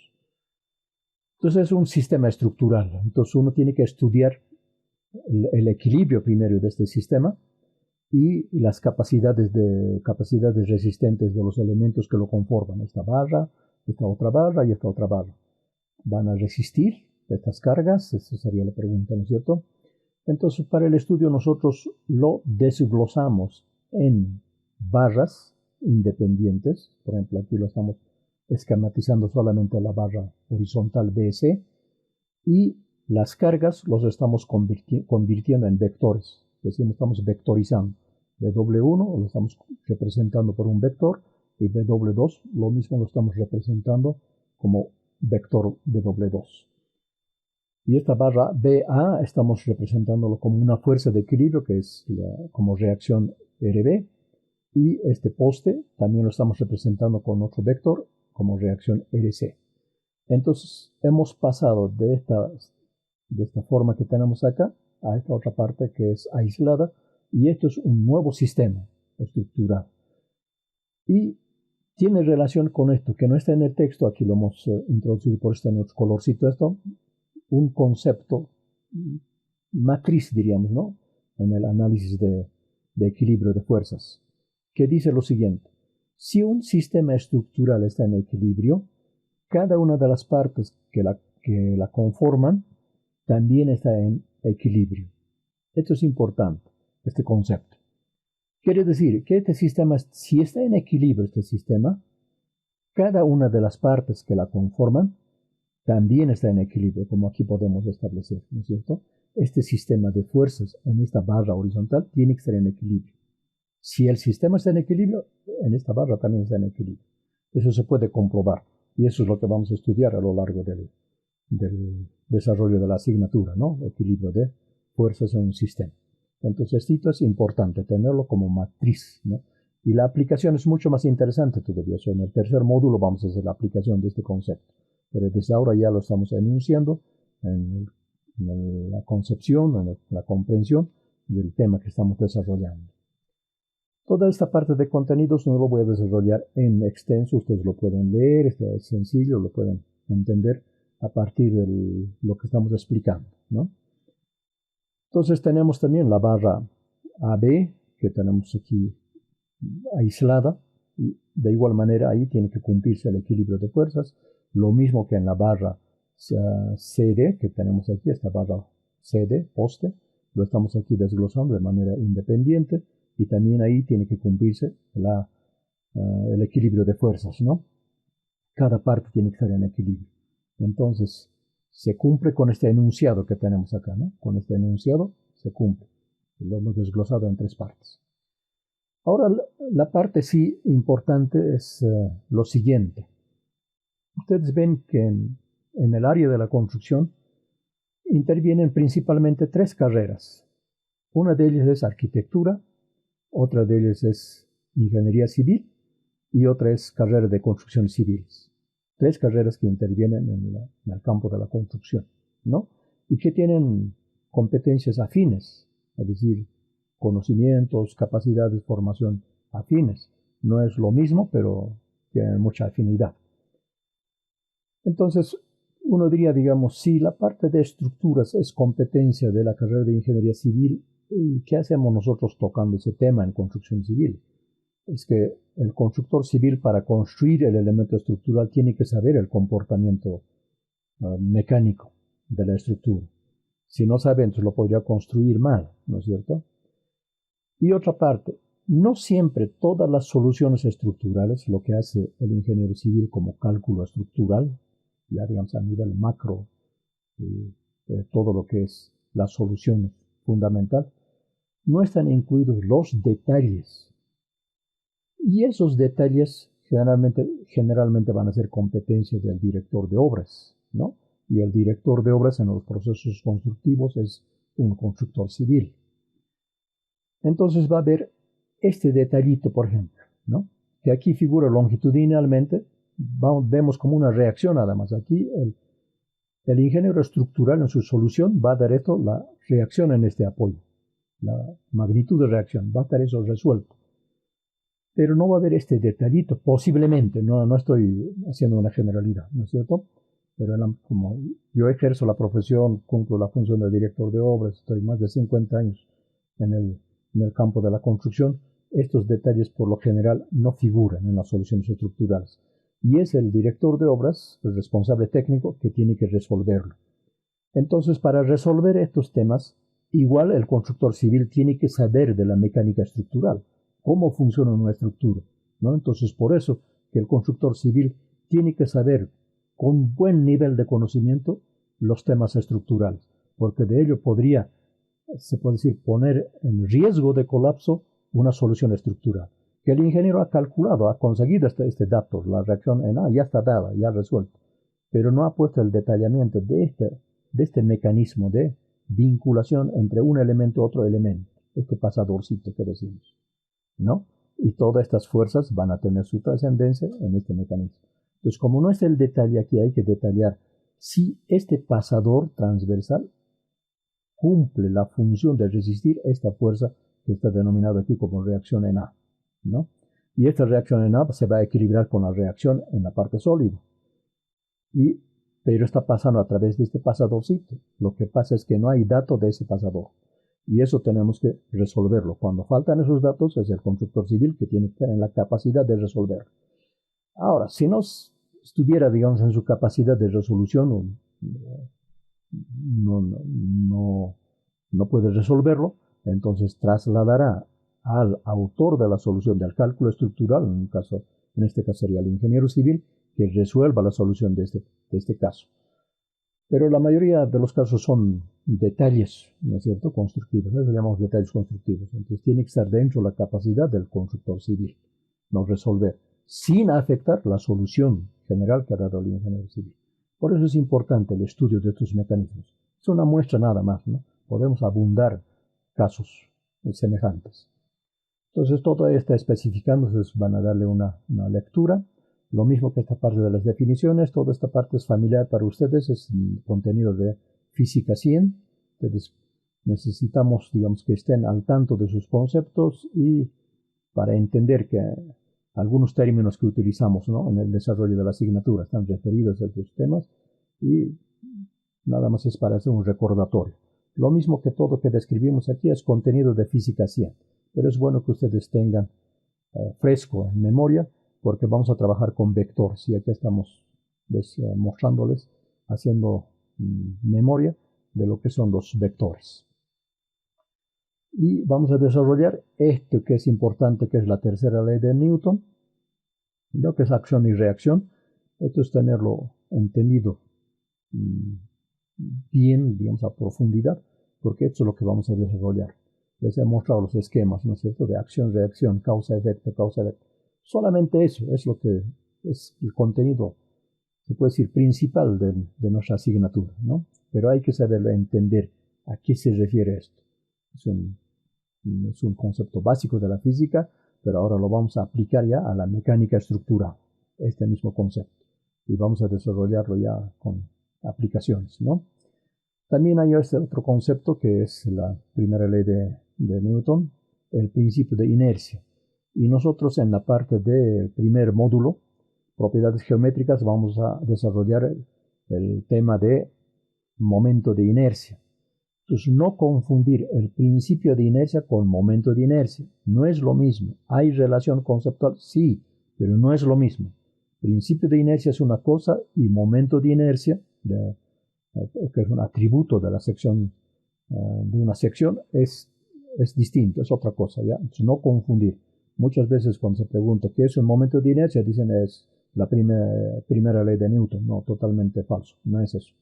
Entonces es un sistema estructural. Entonces uno tiene que estudiar el equilibrio primero de este sistema y las capacidades resistentes de los elementos que lo conforman. Esta barra, esta otra barra y esta otra barra. ¿Van a resistir estas cargas? Esa sería la pregunta, ¿no es cierto? Entonces, para el estudio nosotros lo desglosamos en barras independientes. Por ejemplo, aquí lo estamos esquematizando solamente la barra horizontal BC. Y las cargas los estamos convirtiendo en vectores. Decimos, estamos vectorizando. W1 lo estamos representando por un vector y W2 lo mismo lo estamos representando como vector W2. Y esta barra BA estamos representándolo como una fuerza de equilibrio que es como reacción RB. Y este poste también lo estamos representando con otro vector como reacción RC. Entonces hemos pasado de esta forma que tenemos acá a esta otra parte que es aislada, y esto es un nuevo sistema estructural. Y tiene relación con esto, que no está en el texto, aquí lo hemos introducido por este en otro colorcito, esto, un concepto matriz, diríamos, ¿no? En el análisis de equilibrio de fuerzas, que dice lo siguiente: si un sistema estructural está en equilibrio, cada una de las partes que la conforman también está en equilibrio. Esto es importante, este concepto. Quiere decir que este sistema, si está en equilibrio este sistema, cada una de las partes que la conforman también está en equilibrio, como aquí podemos establecer, ¿no es cierto? Este sistema de fuerzas en esta barra horizontal tiene que estar en equilibrio. Si el sistema está en equilibrio, en esta barra también está en equilibrio. Eso se puede comprobar, y eso es lo que vamos a estudiar a lo largo del desarrollo de la asignatura, ¿no? Equilibrio de fuerzas en un sistema. Entonces, esto es importante, tenerlo como matriz, ¿no? Y la aplicación es mucho más interesante todavía. En el tercer módulo vamos a hacer la aplicación de este concepto. Pero desde ahora ya lo estamos enunciando en la concepción, en la comprensión del tema que estamos desarrollando. Toda esta parte de contenidos no lo voy a desarrollar en extenso. Ustedes lo pueden leer, es sencillo, lo pueden entender a partir de lo que estamos explicando, ¿no? Entonces tenemos también la barra AB, que tenemos aquí aislada, y de igual manera ahí tiene que cumplirse el equilibrio de fuerzas, lo mismo que en la barra CD, que tenemos aquí, esta barra CD, poste, lo estamos aquí desglosando de manera independiente, y también ahí tiene que cumplirse el equilibrio de fuerzas, ¿no? Cada parte tiene que estar en equilibrio. Entonces, se cumple con este enunciado que tenemos acá, ¿no? Con este enunciado se cumple. Lo hemos desglosado en tres partes. Ahora, la parte sí importante es lo siguiente. Ustedes ven que en el área de la construcción intervienen principalmente tres carreras. Una de ellas es arquitectura, otra de ellas es ingeniería civil y otra es carrera de construcciones civiles. Tres carreras que intervienen en el campo de la construcción, ¿no? Y que tienen competencias afines, es decir, conocimientos, capacidades, formación afines. No es lo mismo, pero tienen mucha afinidad. Entonces, uno diría, digamos, si la parte de estructuras es competencia de la carrera de ingeniería civil, ¿qué hacemos nosotros tocando ese tema en construcción civil? Es que el constructor civil, para construir el elemento estructural, tiene que saber el comportamiento mecánico de la estructura. Si no sabe, entonces lo podría construir mal, ¿no es cierto? Y otra parte, no siempre todas las soluciones estructurales, lo que hace el ingeniero civil como cálculo estructural, ya digamos a nivel macro, todo lo que es la solución fundamental, no están incluidos los detalles Y esos detalles generalmente van a ser competencia del director de obras, ¿no? Y el director de obras en los procesos constructivos es un constructor civil. Entonces va a haber este detallito, por ejemplo, ¿no? Que aquí figura longitudinalmente, vemos como una reacción nada más. Aquí el ingeniero estructural en su solución va a dar esto, la reacción en este apoyo, la magnitud de reacción, va a estar eso resuelto. Pero no va a haber este detallito, posiblemente, no estoy haciendo una generalidad, ¿no es cierto? Pero como yo ejerzo la profesión, cumplo la función de director de obras, estoy más de 50 años en el campo de la construcción, estos detalles por lo general no figuran en las soluciones estructurales. Y es el director de obras, el responsable técnico, que tiene que resolverlo. Entonces, para resolver estos temas, igual el constructor civil tiene que saber de la mecánica estructural, cómo funciona una estructura, ¿no? Entonces, por eso que el constructor civil tiene que saber con buen nivel de conocimiento los temas estructurales, porque de ello podría, se puede decir, poner en riesgo de colapso una solución estructural. Que el ingeniero ha calculado, ha conseguido este dato, la reacción en A ya está dada, ya resuelta, pero no ha puesto el detallamiento de este mecanismo de vinculación entre un elemento y otro elemento, este pasadorcito que decimos, ¿no? Y todas estas fuerzas van a tener su trascendencia en este mecanismo. Entonces, como no es el detalle aquí, hay que detallar si este pasador transversal cumple la función de resistir esta fuerza que está denominada aquí como reacción en A, ¿no? Y esta reacción en A se va a equilibrar con la reacción en la parte sólida. Pero está pasando a través de este pasadorcito. Lo que pasa es que no hay dato de ese pasador. Y eso tenemos que resolverlo. Cuando faltan esos datos, es el constructor civil que tiene que tener la capacidad de resolverlo. Ahora, si no estuviera, digamos, en su capacidad de resolución, no puede resolverlo, entonces trasladará al autor de la solución del cálculo estructural, en este caso sería el ingeniero civil, que resuelva la solución de este caso. Pero la mayoría de los casos son detalles, ¿no es cierto?, constructivos. Eso llamamos detalles constructivos. Entonces tiene que estar dentro de la capacidad del constructor civil, no resolver, sin afectar la solución general que ha dado el ingeniero civil. Por eso es importante el estudio de estos mecanismos. Es una muestra nada más, ¿no? Podemos abundar casos semejantes. Entonces todo está especificando, entonces van a darle una lectura. Lo mismo que esta parte de las definiciones, toda esta parte es familiar para ustedes, es contenido de Física 100. Entonces necesitamos, digamos, que estén al tanto de sus conceptos y para entender que algunos términos que utilizamos, ¿no?, en el desarrollo de la asignatura están referidos a estos temas y nada más es para hacer un recordatorio. Lo mismo que todo que describimos aquí es contenido de Física 100, pero es bueno que ustedes tengan fresco en memoria porque vamos a trabajar con vectores y aquí estamos mostrándoles, haciendo memoria de lo que son los vectores. Y vamos a desarrollar esto que es importante, que es la tercera ley de Newton, lo que es acción y reacción. Esto es tenerlo entendido bien, digamos, a profundidad, porque esto es lo que vamos a desarrollar. Les he mostrado los esquemas, ¿no es cierto?, de acción, reacción, causa-efecto, causa-efecto. Solamente eso es lo que es el contenido, se puede decir, principal de nuestra asignatura, ¿no? Pero hay que saberlo entender a qué se refiere esto. Es un concepto básico de la física, pero ahora lo vamos a aplicar ya a la mecánica estructural, este mismo concepto. Y vamos a desarrollarlo ya con aplicaciones, ¿no? También hay este otro concepto que es la primera ley de Newton, el principio de inercia. Y nosotros en la parte del primer módulo, propiedades geométricas, vamos a desarrollar el tema de momento de inercia. Entonces, no confundir el principio de inercia con momento de inercia. No es lo mismo. ¿Hay relación conceptual? Sí, pero no es lo mismo. Principio de inercia es una cosa y momento de inercia, que es un atributo de la sección, de una sección, es distinto, es otra cosa, ¿ya? Entonces, no confundir. Muchas veces cuando se pregunta qué es un momento de inercia, dicen es la primera ley de Newton. No, totalmente falso, no es eso.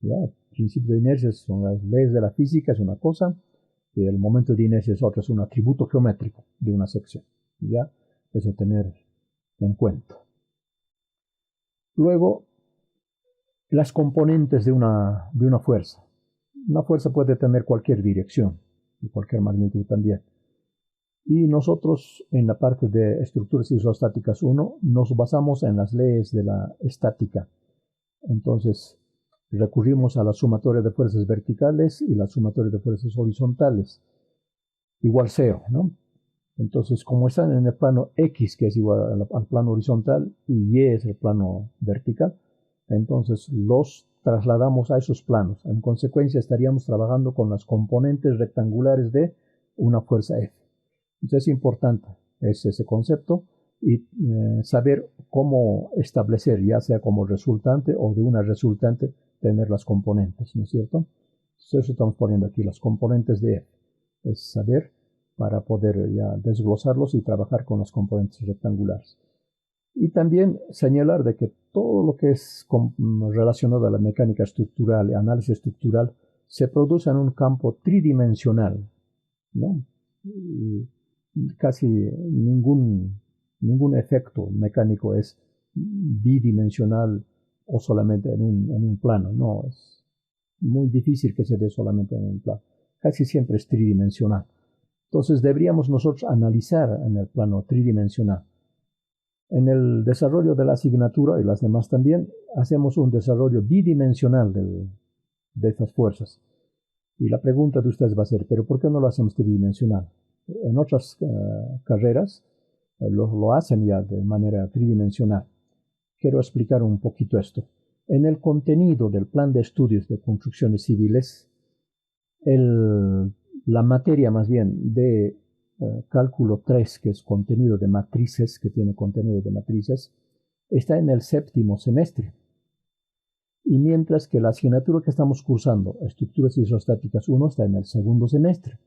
¿Ya? El principio de inercia son las leyes de la física, es una cosa, y el momento de inercia es otra, es un atributo geométrico de una sección, ¿ya? Eso tener en cuenta. Luego, las componentes de una fuerza. Una fuerza puede tener cualquier dirección y cualquier magnitud también. Y nosotros en la parte de estructuras isostáticas 1 nos basamos en las leyes de la estática. Entonces recurrimos a la sumatoria de fuerzas verticales y la sumatoria de fuerzas horizontales igual 0, ¿no? Entonces, como están en el plano X, que es igual al plano horizontal, y Y es el plano vertical, entonces los trasladamos a esos planos. En consecuencia, estaríamos trabajando con las componentes rectangulares de una fuerza F. Entonces, es importante ese concepto y saber cómo establecer, ya sea como resultante o de una resultante, tener las componentes, ¿no es cierto? Entonces, estamos poniendo aquí las componentes de F. Es saber para poder ya desglosarlos y trabajar con las componentes rectangulares. Y también señalar de que todo lo que es relacionado a la mecánica estructural, análisis estructural, se produce en un campo tridimensional, ¿no? Y casi ningún efecto mecánico es bidimensional o solamente en un plano, no, es muy difícil que se dé solamente en un plano, casi siempre es tridimensional. Entonces deberíamos nosotros analizar en el plano tridimensional. En el desarrollo de la asignatura y las demás también hacemos un desarrollo bidimensional de estas fuerzas. Y la pregunta de ustedes va a ser, ¿pero por qué no lo hacemos tridimensional? En otras carreras lo hacen ya de manera tridimensional. Quiero explicar un poquito esto. En el contenido del plan de estudios de construcciones civiles, la materia más bien de cálculo 3, que es contenido de matrices, que tiene contenido de matrices, está en el 7º semestre. Y mientras que la asignatura que estamos cursando, Estructuras Isostáticas 1, está en el 2º semestre.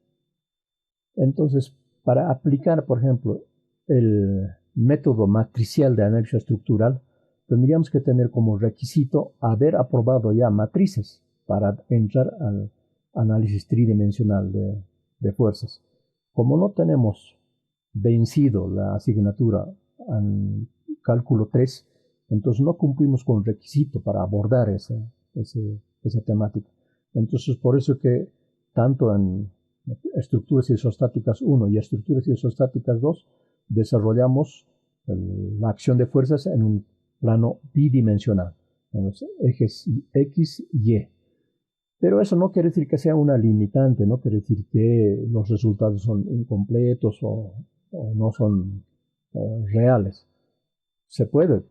Entonces, para aplicar, por ejemplo, el método matricial de análisis estructural, tendríamos que tener como requisito haber aprobado ya matrices para entrar al análisis tridimensional de fuerzas. Como no tenemos vencido la asignatura en cálculo 3, entonces no cumplimos con el requisito para abordar esa temática. Entonces, por eso que tanto en estructuras isostáticas 1 y estructuras isostáticas 2 desarrollamos la acción de fuerzas en un plano bidimensional, en los ejes X y Y. Pero eso no quiere decir que sea una limitante, no quiere decir que los resultados son incompletos o no son reales. Se puede,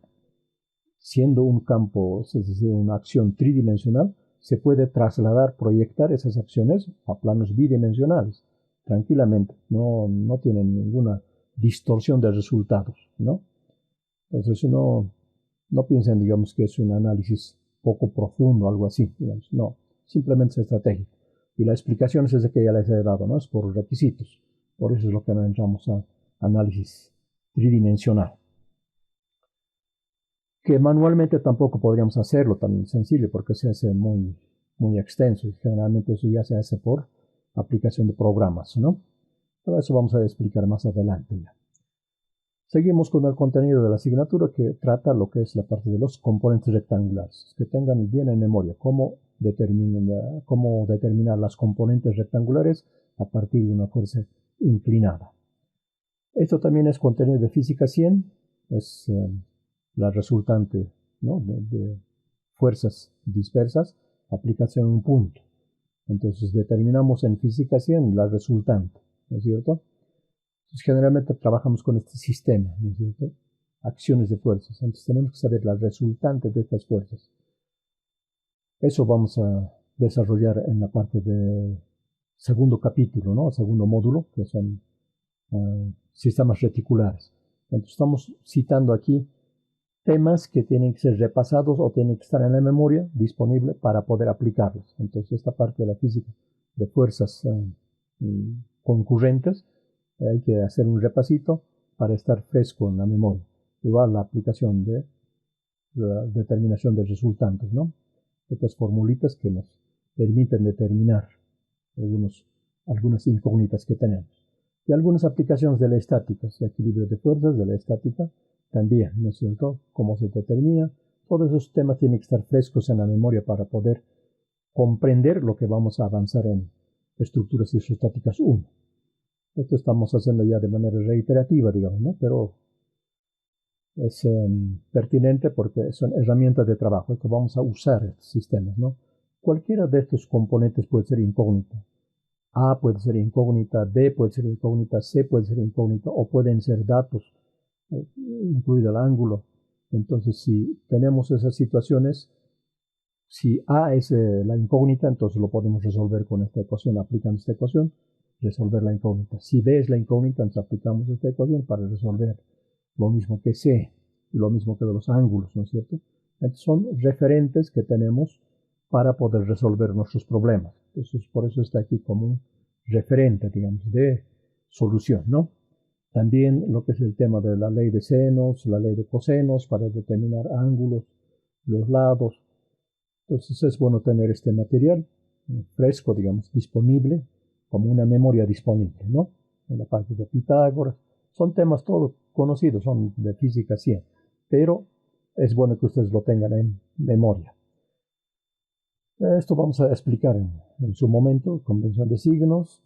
siendo un campo, es decir, una acción tridimensional, se puede trasladar, proyectar esas acciones a planos bidimensionales, tranquilamente, no tienen ninguna distorsión de resultados, ¿no? Entonces no piensen, digamos, que es un análisis poco profundo, algo así, digamos, no, simplemente es estratégico. Y la explicación es esa que ya les he dado, ¿no? Es por requisitos, por eso es lo que no entramos a análisis tridimensional. Que manualmente tampoco podríamos hacerlo tan sencillo porque se hace muy extenso y generalmente eso ya se hace por aplicación de programas, ¿no? Pero eso vamos a explicar más adelante ya. Seguimos con el contenido de la asignatura que trata lo que es la parte de los componentes rectangulares. Que tengan bien en memoria cómo determinar las componentes rectangulares a partir de una fuerza inclinada. Esto también es contenido de física 100, es la resultante, ¿no? de fuerzas dispersas, aplicación en un punto. Entonces determinamos en física 100 la resultante, ¿no es cierto? Entonces generalmente trabajamos con este sistema, ¿no es cierto? Acciones de fuerzas. Entonces tenemos que saber la resultante de estas fuerzas. Eso vamos a desarrollar en la parte del segundo capítulo, ¿no? Segundo módulo, que son sistemas reticulares. Entonces estamos citando aquí temas que tienen que ser repasados o tienen que estar en la memoria disponible para poder aplicarlos. Entonces esta parte de la física de fuerzas concurrentes hay que hacer un repasito para estar fresco en la memoria. Igual la aplicación de la determinación de resultantes, ¿no? Estas formulitas que nos permiten determinar algunas incógnitas que tenemos. Y algunas aplicaciones de la estática, el equilibrio de fuerzas de la estática, también, ¿no es cierto? Cómo se determina. Todos esos temas tienen que estar frescos en la memoria para poder comprender lo que vamos a avanzar en estructuras isostáticas 1. Esto estamos haciendo ya de manera reiterativa, digamos, ¿no? Pero es pertinente porque son herramientas de trabajo. Esto vamos a usar estos sistemas, ¿no? Cualquiera de estos componentes puede ser incógnita. A puede ser incógnita, B puede ser incógnita, C puede ser incógnita, o pueden ser datos, incluido el ángulo. Entonces, si tenemos esas situaciones, si A es la incógnita, entonces lo podemos resolver con esta ecuación, aplicando esta ecuación, resolver la incógnita. Si B es la incógnita, entonces aplicamos esta ecuación para resolver lo mismo que C, lo mismo que de los ángulos, ¿no es cierto? Entonces, son referentes que tenemos para poder resolver nuestros problemas. Entonces, por eso está aquí como un referente, digamos, de solución, ¿no? También lo que es el tema de la ley de senos, la ley de cosenos, para determinar ángulos, los lados. Entonces, es bueno tener este material fresco, digamos, disponible, como una memoria disponible, ¿no? En la parte de Pitágoras. Son temas todos conocidos, son de física 100, pero es bueno que ustedes lo tengan en memoria. Esto vamos a explicar en su momento, convención de signos.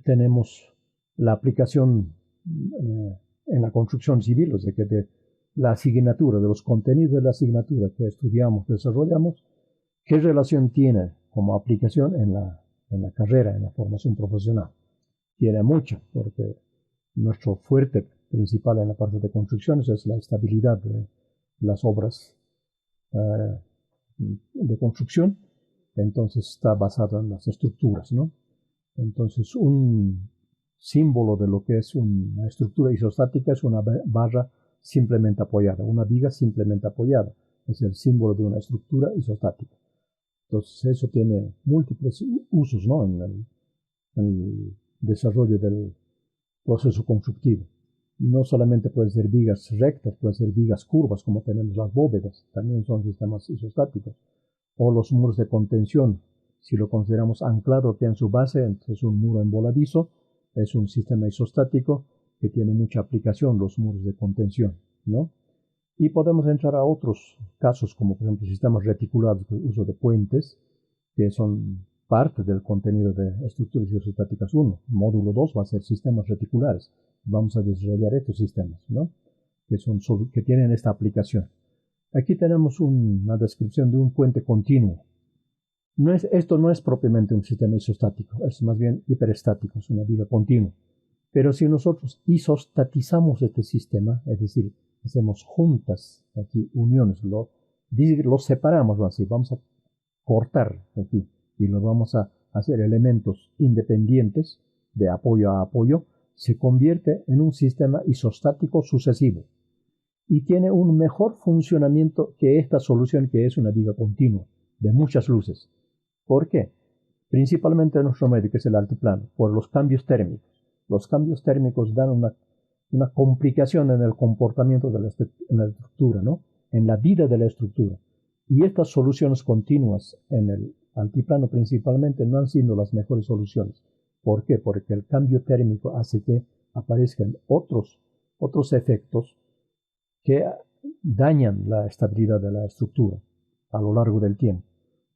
Tenemos la aplicación en la construcción civil, o sea que de la asignatura, de los contenidos de la asignatura que estudiamos, desarrollamos, ¿qué relación tiene como aplicación en la carrera, en la formación profesional? Tiene mucho, porque nuestro fuerte principal en la parte de construcciones es la estabilidad de las obras de construcción, entonces está basado en las estructuras, ¿no? Entonces un símbolo de lo que es una estructura isostática es una barra simplemente apoyada, una viga simplemente apoyada, es el símbolo de una estructura isostática. Entonces eso tiene múltiples usos, ¿no? En el desarrollo del proceso constructivo. No solamente pueden ser vigas rectas, pueden ser vigas curvas, como tenemos las bóvedas, también son sistemas isostáticos. O los muros de contención, si lo consideramos anclado que en su base, entonces un muro emboladizo, es un sistema isostático que tiene mucha aplicación, los muros de contención, ¿no? Y podemos entrar a otros casos, como por ejemplo sistemas reticulados, el uso de puentes, que son parte del contenido de estructuras isostáticas 1. Módulo 2 va a ser sistemas reticulares. Vamos a desarrollar estos sistemas, ¿no? Que tienen esta aplicación. Aquí tenemos una descripción de un puente continuo. Esto no es propiamente un sistema isostático, es más bien hiperestático, es una viga continua. Pero si nosotros isostatizamos este sistema, es decir, hacemos juntas aquí uniones, lo separamos así, vamos a cortar aquí y lo vamos a hacer elementos independientes de apoyo a apoyo, se convierte en un sistema isostático sucesivo y tiene un mejor funcionamiento que esta solución que es una viga continua de muchas luces. ¿Por qué? Principalmente en nuestro medio, que es el altiplano, por los cambios térmicos. Los cambios térmicos dan una complicación en el comportamiento de la estructura, ¿no? En la vida de la estructura. Y estas soluciones continuas en el altiplano principalmente no han sido las mejores soluciones. ¿Por qué? Porque el cambio térmico hace que aparezcan otros efectos que dañan la estabilidad de la estructura a lo largo del tiempo.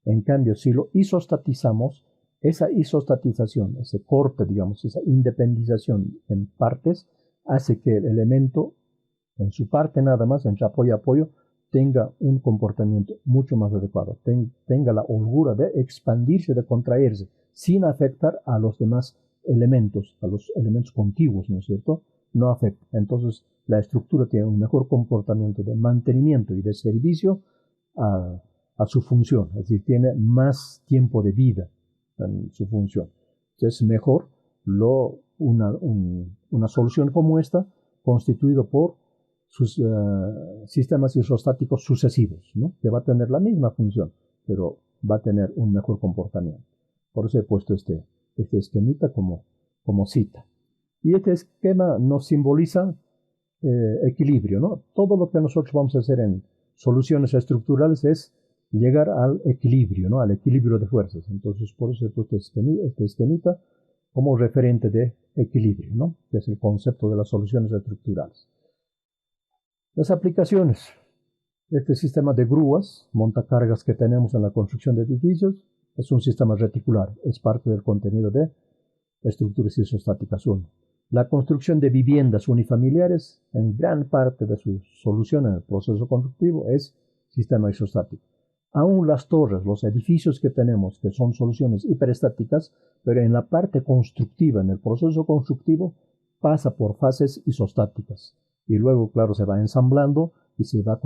En cambio, si lo isostatizamos, esa isostatización, ese corte, digamos, esa independización en partes, hace que el elemento, en su parte nada más, entre apoyo a apoyo, tenga un comportamiento mucho más adecuado, tenga la holgura de expandirse, de contraerse, sin afectar a los demás elementos, a los elementos contiguos, ¿no es cierto? No afecta. Entonces, la estructura tiene un mejor comportamiento de mantenimiento y de servicio a su función, es decir, tiene más tiempo de vida en su función. Entonces, es mejor una solución como esta, constituido por sus sistemas isostáticos sucesivos, ¿no? Que va a tener la misma función, pero va a tener un mejor comportamiento. Por eso he puesto este esquemita como cita. Y este esquema nos simboliza equilibrio, ¿no? Todo lo que nosotros vamos a hacer en soluciones estructurales es llegar al equilibrio, ¿no? Al equilibrio de fuerzas. Entonces, por eso he puesto este esquemita como referente de equilibrio, ¿no? Que es el concepto de las soluciones estructurales. Las aplicaciones. Este sistema de grúas, montacargas que tenemos en la construcción de edificios, es un sistema reticular, es parte del contenido de estructuras isostáticas 1. La construcción de viviendas unifamiliares, en gran parte de su solución en el proceso constructivo, es sistema isostático. Aún las torres, los edificios que tenemos, que son soluciones hiperestáticas, pero en la parte constructiva, en el proceso constructivo, pasa por fases isostáticas. Y luego, claro, se va ensamblando y se va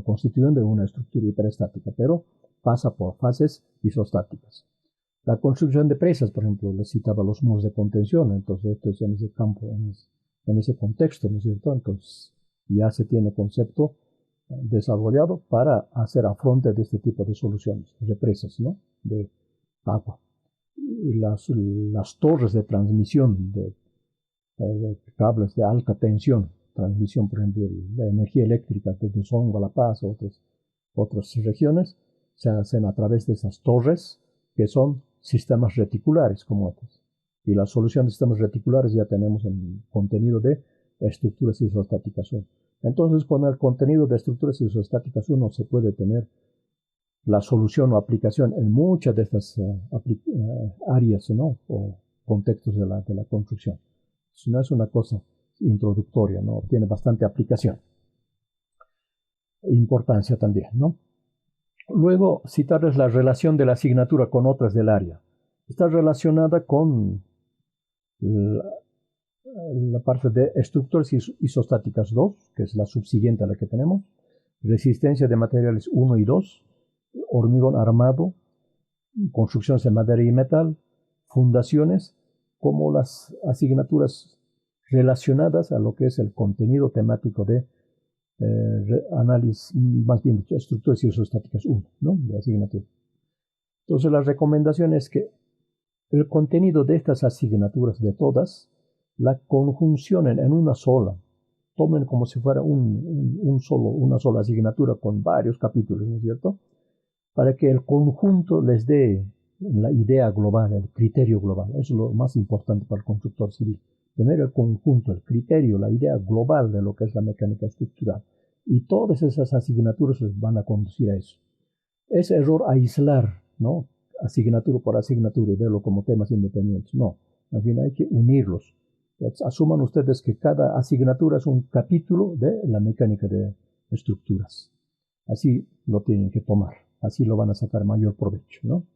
constituyendo una estructura hiperestática, pero pasa por fases isostáticas. La construcción de presas, por ejemplo, les citaba los muros de contención, entonces esto es en ese campo, en ese contexto, ¿no es cierto? Entonces ya se tiene concepto desarrollado para hacer afronte de este tipo de soluciones, represas, ¿no? De agua. Y las torres de transmisión de cables de alta tensión, transmisión, por ejemplo, de energía eléctrica desde Songo a La Paz o otras regiones, se hacen a través de esas torres que son sistemas reticulares como estos. Y la solución de sistemas reticulares ya tenemos en el contenido de estructuras isostáticas 1. Entonces, con el contenido de estructuras isostáticas 1 se puede tener la solución o aplicación en muchas de estas áreas, ¿no? O contextos de la construcción. Si no es una cosa introductoria, ¿no? Tiene bastante aplicación. Importancia también, ¿no? Luego, citarles la relación de la asignatura con otras del área. Está relacionada con la parte de estructuras isostáticas 2, que es la subsiguiente a la que tenemos, resistencia de materiales 1 y 2, hormigón armado, construcciones de madera y metal, fundaciones, como las asignaturas relacionadas a lo que es el contenido temático de análisis, más bien dicho, estructuras isostáticas 1, ¿no? De asignatura. Entonces la recomendación es que el contenido de estas asignaturas de todas la conjuncionen en una sola, tomen como si fuera una sola asignatura con varios capítulos, ¿no es cierto? Para que el conjunto les dé la idea global, el criterio global. Eso es lo más importante para el constructor civil. Tener el conjunto, el criterio, la idea global de lo que es la mecánica estructural. Y todas esas asignaturas les van a conducir a eso. Es error aislar, ¿no? Asignatura por asignatura y verlo como temas independientes. No, más bien hay que unirlos. Asuman ustedes que cada asignatura es un capítulo de la mecánica de estructuras. Así lo tienen que tomar. Así lo van a sacar mayor provecho, ¿no?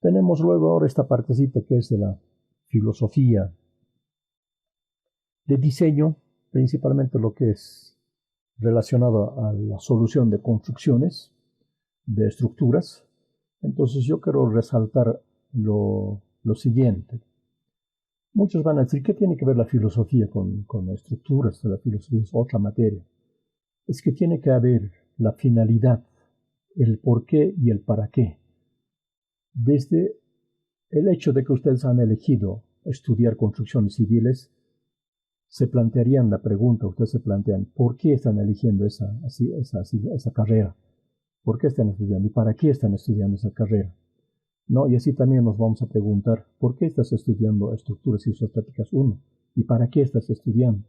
Tenemos luego ahora esta partecita que es de la filosofía de diseño, principalmente lo que es relacionado a la solución de construcciones, de estructuras. Entonces yo quiero resaltar lo siguiente. Muchos van a decir, ¿qué tiene que ver la filosofía con estructuras? La filosofía es otra materia. Es que tiene que haber la finalidad, el por qué y el para qué. Desde el hecho de que ustedes han elegido estudiar construcciones civiles, se plantearían la pregunta, ustedes se plantean, ¿por qué están eligiendo esa carrera? ¿Por qué están estudiando? ¿Y para qué están estudiando esa carrera? ¿No? Y así también nos vamos a preguntar, ¿por qué estás estudiando estructuras isostáticas 1? ¿Y para qué estás estudiando?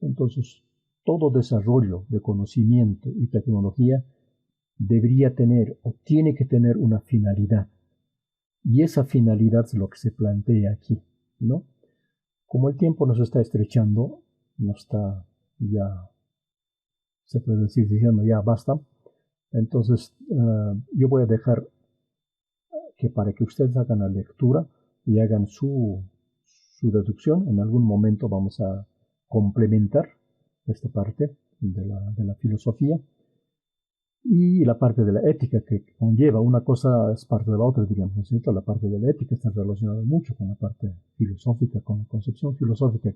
Entonces, todo desarrollo de conocimiento y tecnología debería tener o tiene que tener una finalidad. Y esa finalidad es lo que se plantea aquí, ¿no? Como el tiempo nos está estrechando, nos está ya, se puede decir, diciendo ya basta, entonces yo voy a dejar que para que ustedes hagan la lectura y hagan su deducción, en algún momento vamos a complementar esta parte de la filosofía y la parte de la ética que conlleva. Una cosa es parte de la otra, digamos, ¿no es cierto? La parte de la ética está relacionada mucho con la parte filosófica, con la concepción filosófica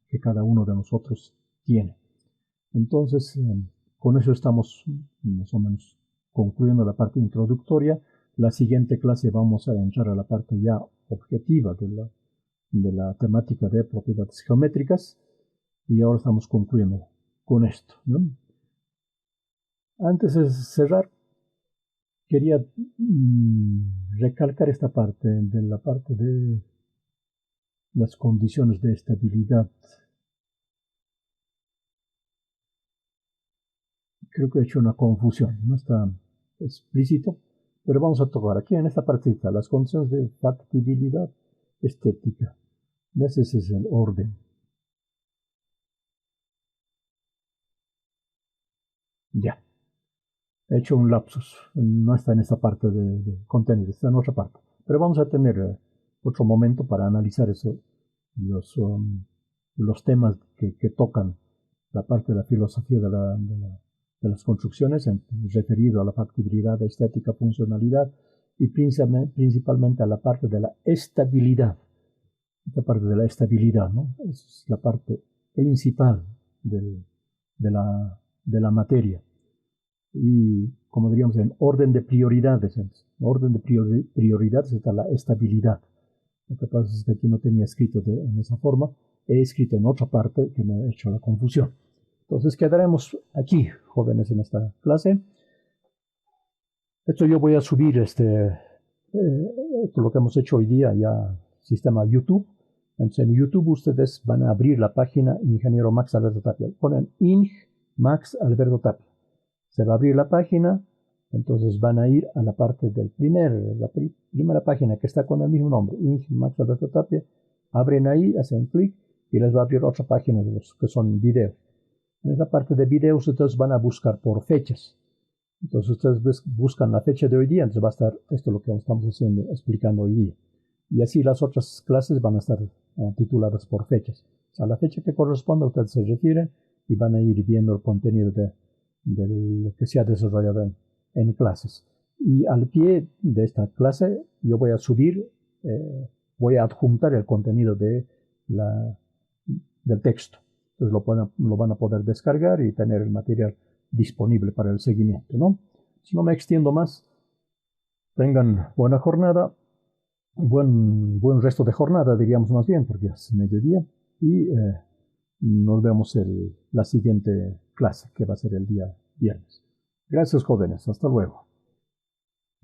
que cada uno de nosotros tiene. Entonces, con eso estamos más o menos concluyendo la parte introductoria. La siguiente clase vamos a entrar a la parte ya objetiva de la temática de propiedades geométricas y ahora estamos concluyendo con esto, ¿no? Antes de cerrar, quería recalcar esta parte de la parte de las condiciones de estabilidad. Creo que he hecho una confusión, no está explícito, pero vamos a tocar aquí en esta partita las condiciones de factibilidad estética. Ese es el orden. Ya. He hecho un lapsus. No está en esta parte de contenido, está en otra parte. Pero vamos a tener otro momento para analizar eso, los temas que tocan la parte de la filosofía de las construcciones, referido a la factibilidad, estética, funcionalidad y principalmente a la parte de la estabilidad. Esta parte de la estabilidad, ¿no? Es la parte principal de la materia. Y como diríamos, en orden de prioridades. En orden de prioridades está la estabilidad. Lo que pasa es que aquí no tenía escrito en esa forma, he escrito en otra parte que me ha hecho la confusión. Entonces quedaremos aquí, jóvenes, en esta clase. Esto yo voy a subir esto lo que hemos hecho hoy día ya sistema YouTube. Entonces en YouTube ustedes van a abrir la página Ingeniero Max Alberto Tapia. Ponen Ing Max Alberto Tapia. Se va a abrir la página, entonces van a ir a la parte la primera página que está con el mismo nombre, Ing Max Alberto Tapia. Abren ahí, hacen clic y les va a abrir otra página de los que son videos. En esa parte de videos ustedes van a buscar por fechas. Entonces ustedes buscan la fecha de hoy día, entonces va a estar esto lo que estamos haciendo, explicando hoy día. Y así las otras clases van a estar tituladas por fechas. O sea, la fecha que corresponda ustedes se refieren y van a ir viendo el contenido de lo que se ha desarrollado en clases. Y al pie de esta clase yo voy a subir, voy a adjuntar el contenido del texto. Entonces lo van a poder descargar y tener el material disponible para el seguimiento, ¿no? Si no me extiendo más, tengan buena jornada, buen resto de jornada, diríamos más bien, porque es mediodía, y nos vemos la siguiente clase, que va a ser el día viernes. Gracias, jóvenes. Hasta luego.